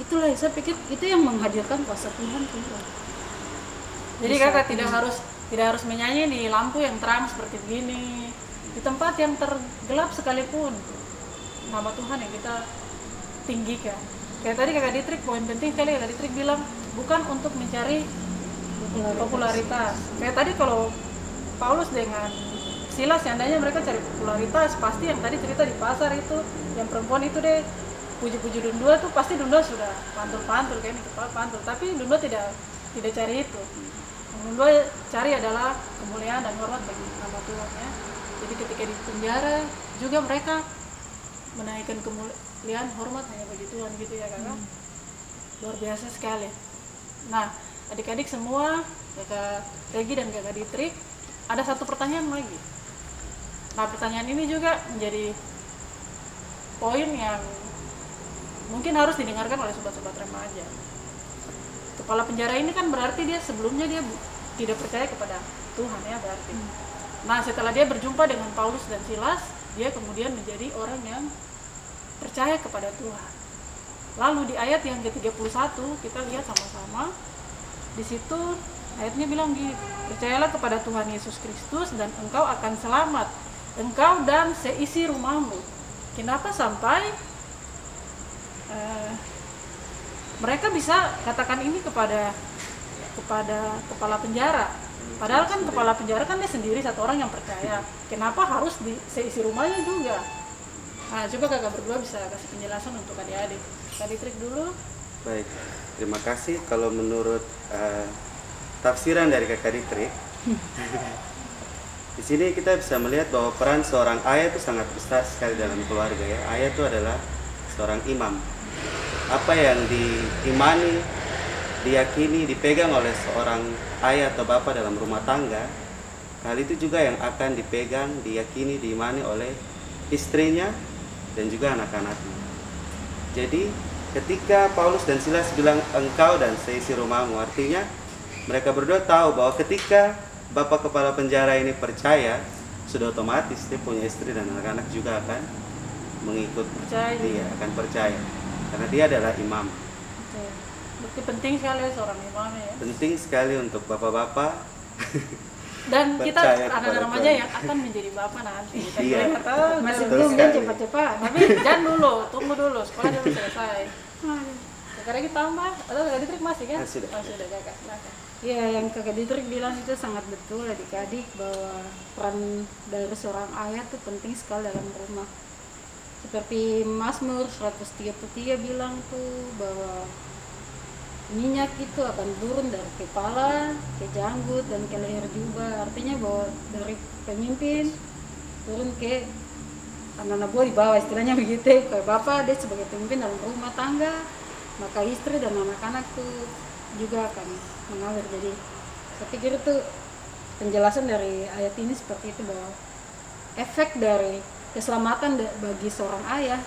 Itulah saya pikir itu yang menghadirkan kuasa Tuhan keluar. Jadi kakak tidak harus menyanyi di lampu yang terang seperti begini, di tempat yang tergelap sekalipun nama Tuhan yang kita tinggikan. Kayak tadi kakak Ditrik, poin penting sekali kakak Ditrik bilang bukan untuk mencari popularitas. Kayak tadi kalau Paulus dengan Silas, seandainya mereka cari popularitas, pasti yang tadi cerita di pasar itu, yang perempuan itu deh puji-puji Dundua tuh pasti Dundua sudah pantul-pantul kayak ini kepala pantul. Tapi Dundua tidak cari itu. Yang Dundua cari adalah kemuliaan dan hormat bagi nama Tuhan ya. Jadi ketika di penjara juga mereka menaikkan kemuliaan hormat hanya bagi Tuhan gitu ya kakak. Luar biasa sekali. Nah adik-adik semua, kakak Regi dan kakak Ditrik, ada satu pertanyaan lagi. Nah pertanyaan ini juga menjadi poin yang mungkin harus didengarkan oleh sobat-sobat remaja. Kepala penjara ini kan berarti dia sebelumnya dia tidak percaya kepada Tuhan ya berarti. Nah setelah dia berjumpa dengan Paulus dan Silas, dia kemudian menjadi orang yang percaya kepada Tuhan. Lalu di ayat yang ke-31 kita lihat sama-sama, di situ ayatnya bilang gini, percayalah kepada Tuhan Yesus Kristus dan engkau akan selamat, engkau dan seisi rumahmu. Kenapa sampai mereka bisa katakan ini kepada kepala penjara? Padahal kan kepala penjara kan dia sendiri satu orang yang percaya. Kenapa harus seisi rumahnya juga? Nah, coba kakak berdua bisa kasih penjelasan untuk adik-adik. Kak Ditrik dulu. Baik, terima kasih. Kalau menurut tafsiran dari kakak Ditrik, di sini kita bisa melihat bahwa peran seorang ayah itu sangat besar sekali dalam keluarga ya. Ayah itu adalah seorang imam. Apa yang diimani, diyakini, dipegang oleh seorang ayah atau bapak dalam rumah tangga, hal itu juga yang akan dipegang, diyakini, diimani oleh istrinya dan juga anak-anaknya. Jadi ketika Paulus dan Silas bilang engkau dan seisi rumahmu, artinya mereka berdua tahu bahwa ketika bapak kepala penjara ini percaya, sudah otomatis dia punya istri dan anak-anak juga akan mengikut dia, akan percaya karena dia adalah imam. Berarti penting sekali seorang imam ya. Penting sekali untuk bapak-bapak dan kita anak-anak remaja yang akan menjadi bapak nanti. Iya. Masih belum kan cepat-cepat. Tapi jangan dulu, tunggu dulu sekolah dulu selesai. Kakak kita tambah atau Kakak Didrik masih kan? Sudah. Oh, sudah Kakak, silakan. Ya, yang Kakak Didrik bilang itu sangat betul adik-adik, bahwa peran dari seorang ayah itu penting sekali dalam rumah. Seperti Mazmur 133 bilang tuh bahwa minyak itu akan turun dari kepala ke janggut dan ke leher juga. Artinya bahwa dari pemimpin turun ke anak-anak buah di bawah, istilahnya begitu. Kayak bapak dia sebagai pemimpin dalam rumah tangga, maka istri dan anak-anak tuh juga akan mengalir. Jadi saya pikir itu penjelasan dari ayat ini seperti itu, bahwa efek dari keselamatan bagi seorang ayah,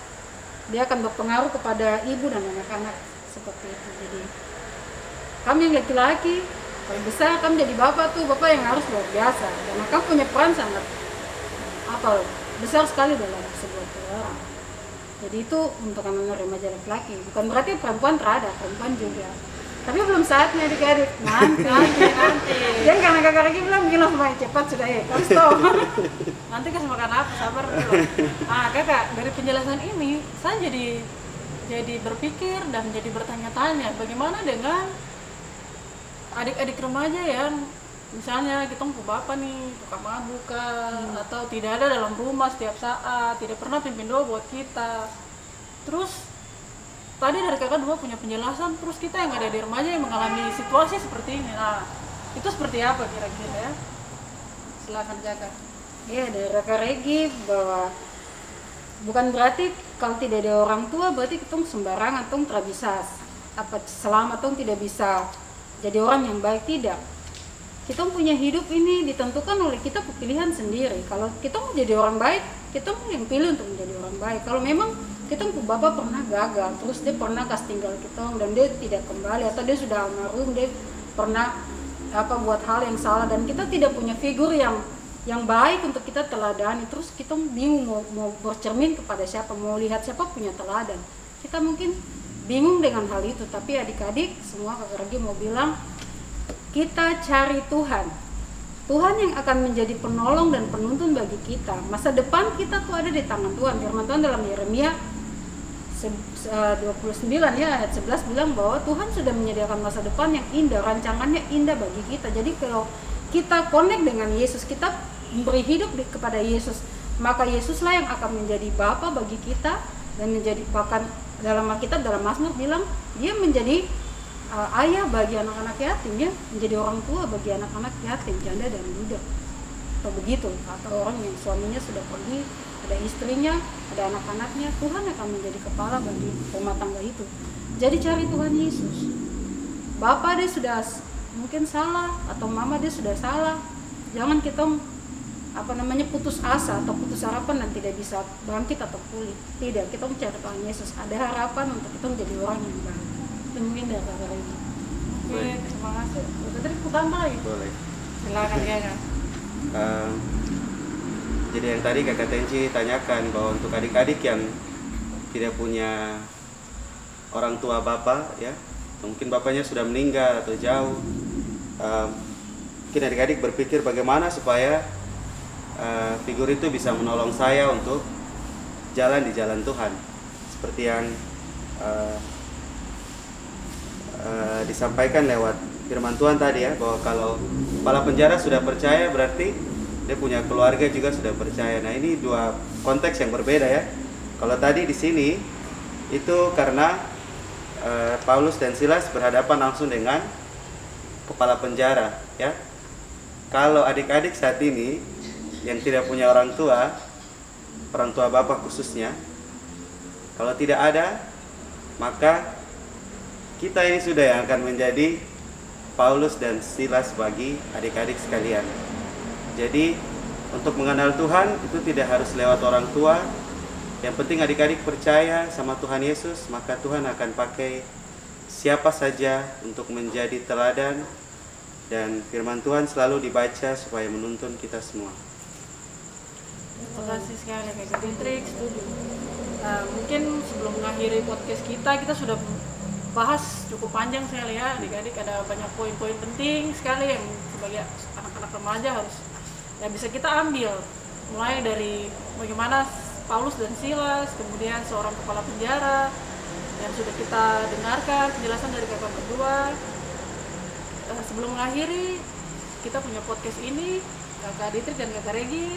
dia akan berpengaruh kepada ibu dan anak-anak seperti itu. Jadi kami yang laki-laki, kalau besar kami jadi bapak tuh, bapak yang harus luar biasa, karena kamu punya peran sangat besar sekali dalam sebuah keluarga. Jadi itu untuk anak-anak remaja laki-laki, bukan berarti perempuan terada, perempuan juga. Tapi belum saatnya adik-adik, nanti. Jangan karena kakak lagi bilang gila semuanya cepat sudah ya, kasih tau. Nanti kasih makan apa, sabar dulu. Kakak, dari penjelasan ini saya jadi berpikir dan jadi bertanya-tanya, bagaimana dengan adik-adik remaja yang misalnya kita ke bapak nih tukang mabuk atau tidak ada dalam rumah setiap saat, tidak pernah pimpin doa buat kita. Terus tadi dari kakak dua punya penjelasan, terus kita yang ada di remaja yang mengalami situasi seperti ini. Nah, itu seperti apa kira-kira ya? Silakan kakak. Ya, dari kakak Regi, bahwa bukan berarti kalau tidak ada orang tua berarti kita sembarangan atau tidak bisa selamat atau tidak bisa jadi orang yang baik, tidak. Kita punya hidup ini ditentukan oleh kita pilihan sendiri. Kalau kita mau jadi orang baik, kita yang pilih untuk menjadi orang baik. Kalau memang kita bapak pernah gagal, terus dia pernah kasih tinggal kita dan dia tidak kembali, atau dia sudah almarhum, dia pernah buat hal yang salah dan kita tidak punya figur yang baik untuk kita teladani, terus kita bingung mau bercermin kepada siapa, mau lihat siapa punya teladan. Kita mungkin bingung dengan hal itu. Tapi adik-adik semua, kakak Regi mau bilang, kita cari Tuhan. Tuhan yang akan menjadi penolong dan penuntun bagi kita. Masa depan kita tuh ada di tangan Tuhan. Firman Tuhan dalam Yeremia 29 ya ayat 11 bilang bahwa Tuhan sudah menyediakan masa depan yang indah, rancangannya indah bagi kita. Jadi kalau kita connect dengan Yesus, kita beri hidup kepada Yesus, maka Yesuslah yang akan menjadi Bapa bagi kita dan menjadi, bahkan dalam Alkitab dalam Mazmur bilang dia menjadi ayah bagi anak-anak yatim, ya, menjadi orang tua bagi anak-anak yatim, janda dan duda, atau begitu, atau orang yang suaminya sudah pergi, ada istrinya, ada anak-anaknya, Tuhan akan menjadi kepala bagi rumah tangga itu. Jadi cari Tuhan Yesus. Bapak dia sudah mungkin salah, atau mama dia sudah salah, jangan kita putus asa atau putus harapan dan tidak bisa bangkit atau pulih. Tidak, kita mencari Tuhan Yesus, ada harapan untuk kita menjadi orang yang baik. Itu mungkin dari kakak ini. Oke, terima kasih. Tadi tambah lagi. Boleh. Silakan kakak. Jadi yang tadi kakak Tenci tanyakan bahwa untuk adik-adik yang tidak punya orang tua bapak, ya, mungkin bapaknya sudah meninggal atau jauh, mungkin adik-adik berpikir bagaimana supaya figur itu bisa menolong saya untuk jalan di jalan Tuhan, seperti yang disampaikan lewat firman Tuhan tadi, ya, bahwa kalau kepala penjara sudah percaya berarti dia punya keluarga juga sudah percaya. Nah, ini dua konteks yang berbeda, ya. Kalau tadi di sini itu karena Paulus dan Silas berhadapan langsung dengan kepala penjara, ya. Kalau adik-adik saat ini yang tidak punya orang tua bapak khususnya, kalau tidak ada, maka kita ini sudah yang akan menjadi Paulus dan Silas bagi adik-adik sekalian. Jadi untuk mengenal Tuhan itu tidak harus lewat orang tua. Yang penting adik-adik percaya sama Tuhan Yesus, maka Tuhan akan pakai siapa saja untuk menjadi teladan, dan firman Tuhan selalu dibaca supaya menuntun kita semua. Terima kasih sekali Kak Didrik, setuju. Nah, mungkin sebelum mengakhiri podcast kita sudah bahas cukup panjang sekali, ya adik-adik, ada banyak poin-poin penting sekali yang sebagai anak-anak remaja harus bisa kita ambil, mulai dari bagaimana Paulus dan Silas, kemudian seorang kepala penjara, yang sudah kita dengarkan penjelasan dari kakak berdua. Sebelum mengakhiri kita punya podcast ini, kakak Ditrik dan kakak Regi,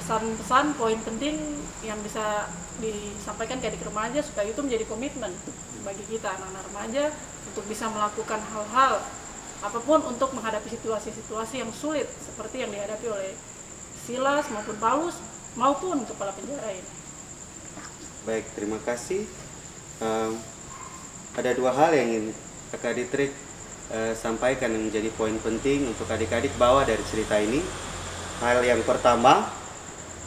pesan-pesan poin penting yang bisa disampaikan ke adik remaja supaya itu menjadi komitmen bagi kita anak-anak remaja untuk bisa melakukan hal-hal apapun untuk menghadapi situasi-situasi yang sulit seperti yang dihadapi oleh Silas maupun Paulus maupun kepala penjara ini. Baik, terima kasih. Ada dua hal yang ingin kakak Ditrik sampaikan yang menjadi poin penting untuk adik-adik bawa dari cerita ini. Hal yang pertama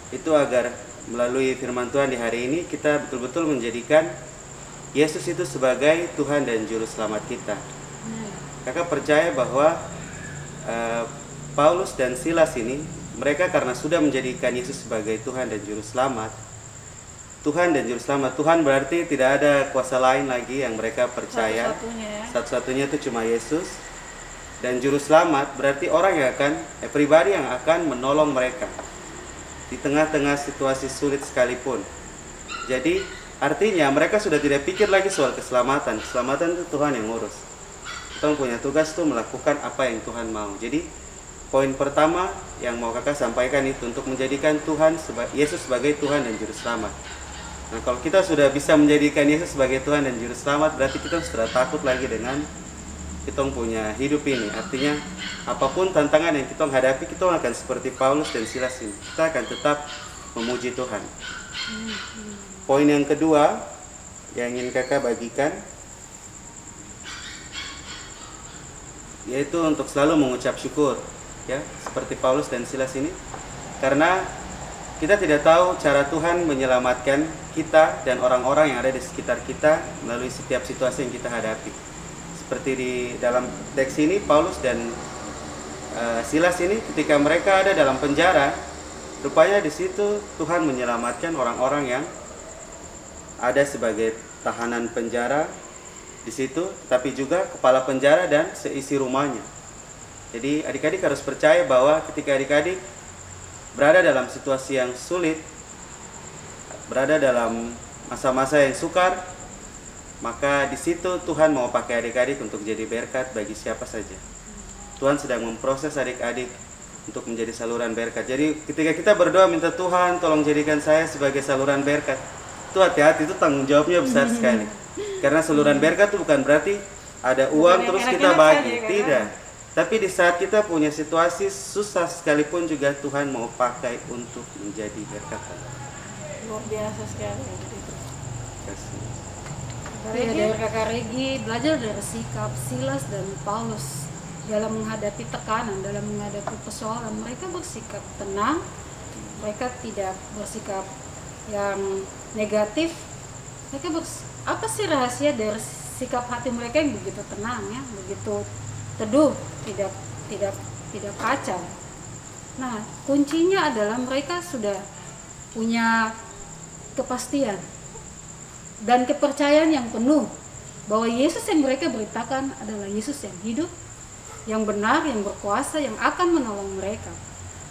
itu agar melalui firman Tuhan di hari ini kita betul-betul menjadikan Yesus itu sebagai Tuhan dan Juru Selamat kita. Kakak percaya bahwa Paulus dan Silas ini, mereka karena sudah menjadikan Yesus sebagai Tuhan dan Juru Selamat. Tuhan dan Juru Selamat, Tuhan berarti tidak ada kuasa lain lagi yang mereka percaya. Satu-satunya itu cuma Yesus. Dan Juru Selamat berarti orang yang akan, pribadi yang akan menolong mereka di tengah-tengah situasi sulit sekalipun. Jadi artinya mereka sudah tidak pikir lagi soal keselamatan. Keselamatan itu Tuhan yang ngurus. Kita punya tugas itu melakukan apa yang Tuhan mau. Jadi poin pertama yang mau kakak sampaikan itu untuk menjadikan Yesus sebagai Tuhan dan Juru Selamat. Nah, kalau kita sudah bisa menjadikan Yesus sebagai Tuhan dan Juru Selamat, berarti kita sudah takut lagi dengan kita punya hidup ini. Artinya apapun tantangan yang kita hadapi, kita akan seperti Paulus dan Silas ini. Kita akan tetap memuji Tuhan. Poin yang kedua yang ingin kakak bagikan, yaitu untuk selalu mengucap syukur, ya, seperti Paulus dan Silas ini, karena kita tidak tahu cara Tuhan menyelamatkan kita dan orang-orang yang ada di sekitar kita melalui setiap situasi yang kita hadapi. Seperti di dalam teks ini, Paulus dan Silas ini ketika mereka ada dalam penjara, rupanya di situ Tuhan menyelamatkan orang-orang yang ada sebagai tahanan penjara di situ, tapi juga kepala penjara dan seisi rumahnya. Jadi adik-adik harus percaya bahwa ketika adik-adik berada dalam situasi yang sulit, berada dalam masa-masa yang sukar, maka di situ Tuhan mau pakai adik-adik untuk jadi berkat bagi siapa saja. Tuhan sedang memproses adik-adik untuk menjadi saluran berkat. Jadi ketika kita berdoa minta Tuhan tolong jadikan saya sebagai saluran berkat, itu hati-hati, itu tanggung jawabnya besar sekali. Karena saluran berkat itu bukan berarti ada uang terus kita bagi, tidak. Tapi di saat kita punya situasi susah sekalipun juga Tuhan mau pakai untuk menjadi berkat. Luar biasa sekali. Dari kakak Regi belajar dari sikap Silas dan Paulus dalam menghadapi tekanan, dalam menghadapi persoalan. Mereka bersikap tenang, mereka tidak bersikap yang negatif. Mereka apa sih rahasia dari sikap hati mereka yang begitu tenang, ya, begitu teduh, tidak kacau. Nah, kuncinya adalah mereka sudah punya kepastian dan kepercayaan yang penuh bahwa Yesus yang mereka beritakan adalah Yesus yang hidup, yang benar, yang berkuasa, yang akan menolong mereka.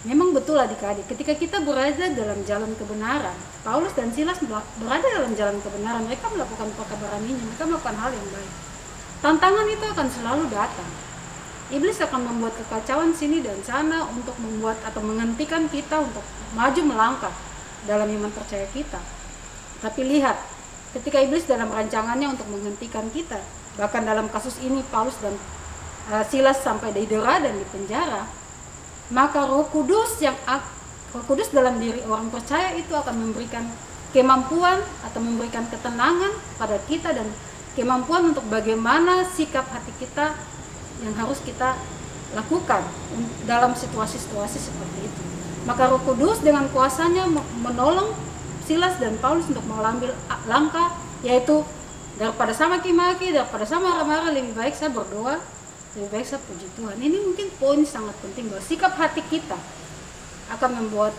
Memang betul adik-adik, ketika kita berada dalam jalan kebenaran, Paulus dan Silas berada dalam jalan kebenaran, mereka melakukan perkabaran ini, mereka melakukan hal yang baik. Tantangan itu akan selalu datang. Iblis akan membuat kekacauan sini dan sana untuk membuat atau menghentikan kita untuk maju melangkah dalam iman percaya kita. Tapi lihat, ketika iblis dalam rancangannya untuk menghentikan kita, bahkan dalam kasus ini Paulus dan Silas sampai didera dan dipenjara, maka Roh Kudus dalam diri orang percaya itu akan memberikan kemampuan atau memberikan ketenangan pada kita dan kemampuan untuk bagaimana sikap hati kita yang harus kita lakukan dalam situasi-situasi seperti itu. Maka Roh Kudus dengan kuasanya menolong Silas dan Paulus untuk mengambil langkah, yaitu daripada sama maki-maki, daripada sama marah-marah, lebih baik saya berdoa, lebih baik saya puji Tuhan. Ini mungkin poin sangat penting bahwa sikap hati kita akan membuat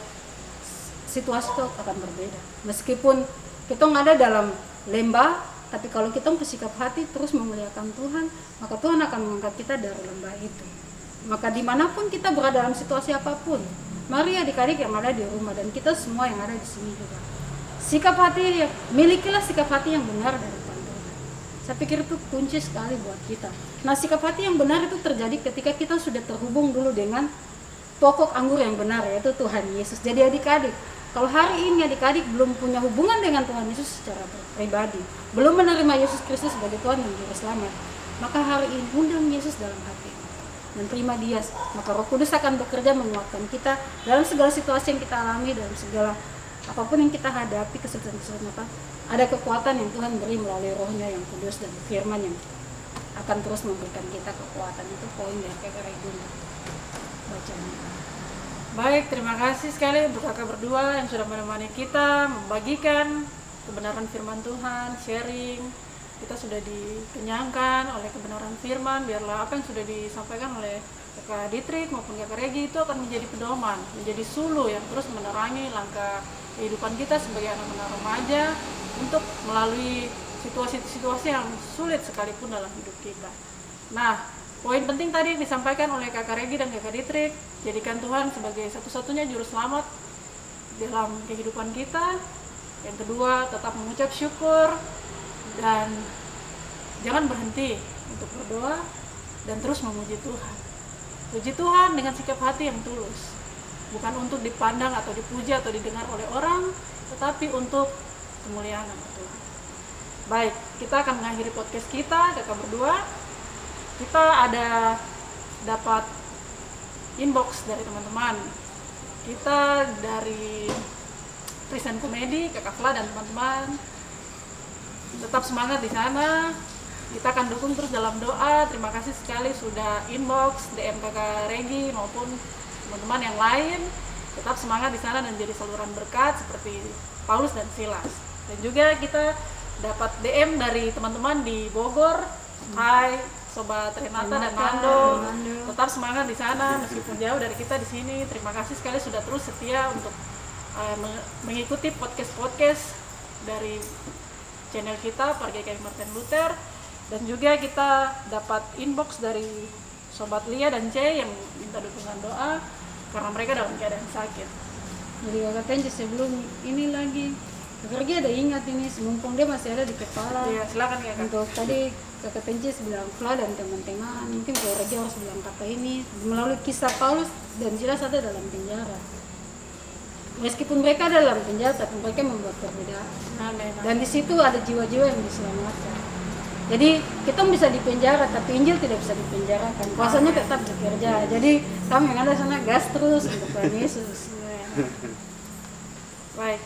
situasi itu akan berbeda. Meskipun kita ada dalam lembah, tapi kalau kita bersikap hati terus memuliakan Tuhan, maka Tuhan akan mengangkat kita dari lembah itu. Maka dimanapun kita berada dalam situasi apapun, mari adik-adik yang ada di rumah dan kita semua yang ada di sini juga, sikap hati, milikilah sikap hati yang benar daripada Saya pikir itu kunci sekali buat kita. Nah, sikap hati yang benar itu terjadi ketika kita sudah terhubung dulu dengan pokok anggur yang benar, yaitu Tuhan Yesus. Jadi adik-adik, kalau hari ini adik-adik belum punya hubungan dengan Tuhan Yesus secara pribadi, belum menerima Yesus Kristus sebagai Tuhan dan Juru Selamat, maka hari ini undang Yesus dalam hati dan terima Dia. Maka Roh Kudus akan bekerja menguatkan kita dalam segala situasi yang kita alami, dalam segala apapun yang kita hadapi, kesulitan-kesulitan apa, ada kekuatan yang Tuhan beri melalui Roh-Nya yang kudus dan firman yang akan terus memberikan kita kekuatan. Itu poin dari kakak Regi bacanya. Baik, terima kasih sekali untuk kakak berdua yang sudah menemani kita, membagikan kebenaran firman Tuhan, sharing. Kita sudah dikenyangkan oleh kebenaran firman. Biarlah apa yang sudah disampaikan oleh kakak Dietrich maupun kakak Regi itu akan menjadi pedoman, menjadi suluh yang terus menerangi langkah kehidupan kita sebagai anak-anak remaja untuk melalui situasi-situasi yang sulit sekalipun dalam hidup kita. Nah, poin penting tadi disampaikan oleh kakak Regi dan kakak Dietrich, jadikan Tuhan sebagai satu-satunya juru selamat dalam kehidupan kita. Yang kedua, tetap mengucap syukur dan jangan berhenti untuk berdoa dan terus memuji Tuhan. Puji Tuhan dengan sikap hati yang tulus, bukan untuk dipandang atau dipuji atau didengar oleh orang, tetapi untuk kemuliaan nama Tuhan. Baik, kita akan mengakhiri podcast kita, kakak berdua. Kita ada dapat inbox dari teman-teman. Kita dari Present Comedy, kakak Fla dan teman-teman. Tetap semangat di sana. Kita akan dukung terus dalam doa. Terima kasih sekali sudah inbox, DM kakak Regi maupun teman-teman yang lain. Tetap semangat di sana dan jadi saluran berkat seperti Paulus dan Silas. Dan juga kita dapat DM dari teman-teman di Bogor. Hai Sobat Renata dan Nando. Tetap semangat di sana meskipun jauh dari kita di sini. Terima kasih sekali sudah terus setia untuk mengikuti podcast-podcast dari channel kita Pergaikai Martin Luther. Dan juga kita dapat inbox dari Sobat Lia dan C yang minta dukungan doa karena mereka dalam keadaan sakit. Jadi kakak Tenji sebelum ini lagi, kakak Regi ada ingat ini, mumpung dia masih ada di kepala. Iya, silakan kakak. Untuk tadi kakak Tenji bilang Fla dan teman-teman, mungkin kakak Regi harus bilang kata ini melalui kisah Paulus dan Silas ada dalam penjara. Meskipun mereka dalam penjara, tapi mereka membuat perbedaan. Dan di situ ada jiwa-jiwa yang diselamatkan. Jadi kita bisa dipenjara, tapi Injil tidak bisa dipenjarakan. Kuasanya tetap bekerja. Jadi kami yang ada sana gas terus untuk Tuhan Yesus. Baik,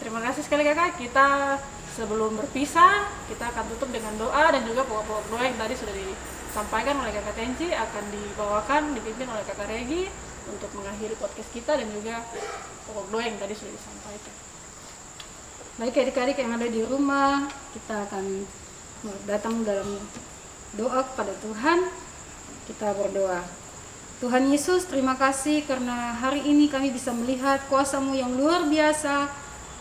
terima kasih sekali kakak. Kita sebelum berpisah, kita akan tutup dengan doa dan juga pokok-pokok doa yang tadi sudah disampaikan oleh kakak Tenji akan dibawakan, dipimpin oleh kakak Regi untuk mengakhiri podcast kita dan juga pokok doa yang tadi sudah disampaikan. Baik adik-adik yang ada di rumah, kita akan datang dalam doa kepada Tuhan. Kita berdoa. Tuhan Yesus, terima kasih karena hari ini kami bisa melihat kuasa-Mu yang luar biasa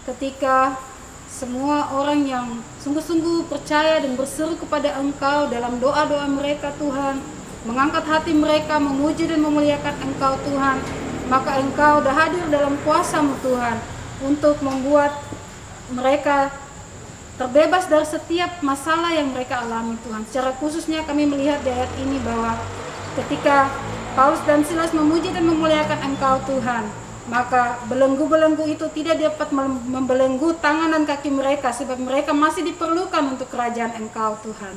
ketika semua orang yang sungguh-sungguh percaya dan berseru kepada Engkau dalam doa-doa mereka Tuhan, mengangkat hati mereka, memuji dan memuliakan Engkau Tuhan, maka Engkau dah hadir dalam kuasa-Mu Tuhan untuk membuat mereka terbebas dari setiap masalah yang mereka alami Tuhan. Secara khususnya kami melihat di ayat ini bahwa ketika Paulus dan Silas memuji dan memuliakan Engkau Tuhan, maka belenggu-belenggu itu tidak dapat membelenggu tangan dan kaki mereka sebab mereka masih diperlukan untuk kerajaan Engkau Tuhan.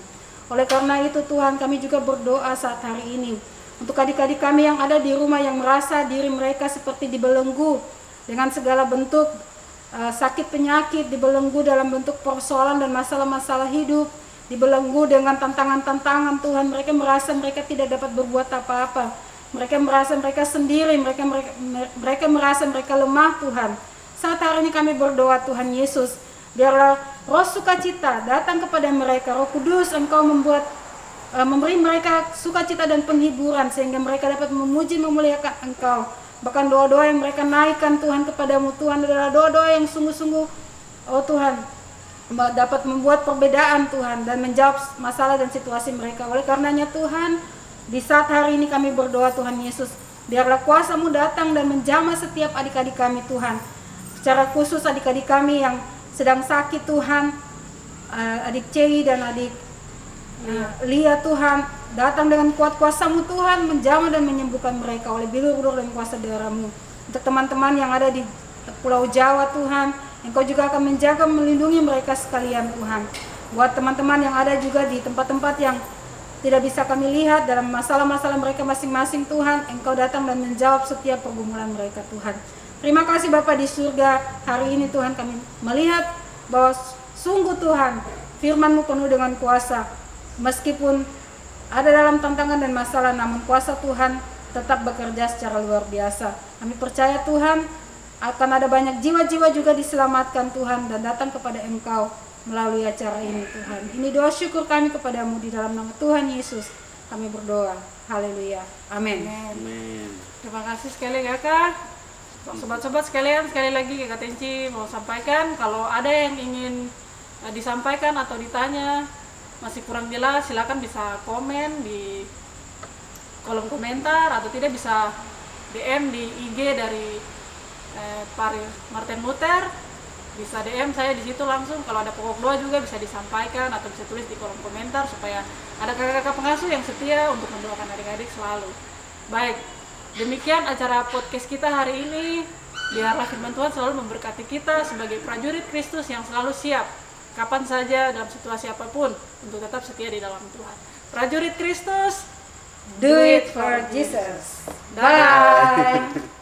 Oleh karena itu Tuhan, kami juga berdoa saat hari ini untuk adik-adik kami yang ada di rumah yang merasa diri mereka seperti dibelenggu dengan segala bentuk sakit penyakit, dibelenggu dalam bentuk persoalan dan masalah-masalah hidup, dibelenggu dengan tantangan-tantangan Tuhan. Mereka merasa mereka tidak dapat berbuat apa-apa, mereka merasa mereka sendiri, mereka merasa mereka lemah Tuhan. Saat hari ini kami berdoa Tuhan Yesus, biarlah roh sukacita datang kepada mereka. Roh Kudus, Engkau memberi mereka sukacita dan penghiburan sehingga mereka dapat memuji memuliakan Engkau. Bahkan doa-doa yang mereka naikkan Tuhan kepadamu Tuhan adalah doa-doa yang sungguh-sungguh, oh Tuhan, dapat membuat perbedaan Tuhan dan menjawab masalah dan situasi mereka. Oleh karenanya Tuhan, di saat hari ini kami berdoa Tuhan Yesus, biarlah kuasa-Mu datang dan menjamah setiap adik-adik kami Tuhan. Secara khusus adik-adik kami yang sedang sakit Tuhan, adik Cei dan adik Lia Tuhan, datang dengan kuat kuasa-Mu Tuhan, menjamah dan menyembuhkan mereka oleh bilur-bilur dan kuasa darah-Mu. Untuk teman-teman yang ada di Pulau Jawa Tuhan, Engkau juga akan menjaga melindungi mereka sekalian Tuhan. Buat teman-teman yang ada juga di tempat-tempat yang tidak bisa kami lihat dalam masalah-masalah mereka masing-masing Tuhan, Engkau datang dan menjawab setiap pergumulan mereka Tuhan. Terima kasih Bapa di surga, hari ini Tuhan kami melihat bahwa sungguh Tuhan firman-Mu penuh dengan kuasa. Meskipun ada dalam tantangan dan masalah, namun kuasa Tuhan tetap bekerja secara luar biasa. Kami percaya Tuhan akan ada banyak jiwa-jiwa juga diselamatkan Tuhan dan datang kepada Engkau melalui acara ini Tuhan. Ini doa syukur kami kepadamu di dalam nama Tuhan Yesus. Kami berdoa. Haleluya. Amin. Terima kasih sekali Kakak. Sobat-sobat sekalian, sekali lagi Kakak Tenci mau sampaikan kalau ada yang ingin disampaikan atau ditanya masih kurang jelas, silakan bisa komen di kolom komentar atau tidak bisa DM di IG dari Martin Luther. Bisa DM saya di situ langsung. Kalau ada pokok doa juga bisa disampaikan atau bisa tulis di kolom komentar supaya ada kakak-kakak pengasuh yang setia untuk mendoakan adik-adik selalu. Baik, demikian acara podcast kita hari ini. Biarlah firman Tuhan selalu memberkati kita sebagai prajurit Kristus yang selalu siap kapan saja dalam situasi apapun untuk tetap setia di dalam Tuhan. Prajurit Kristus, Do it for Jesus. Bye.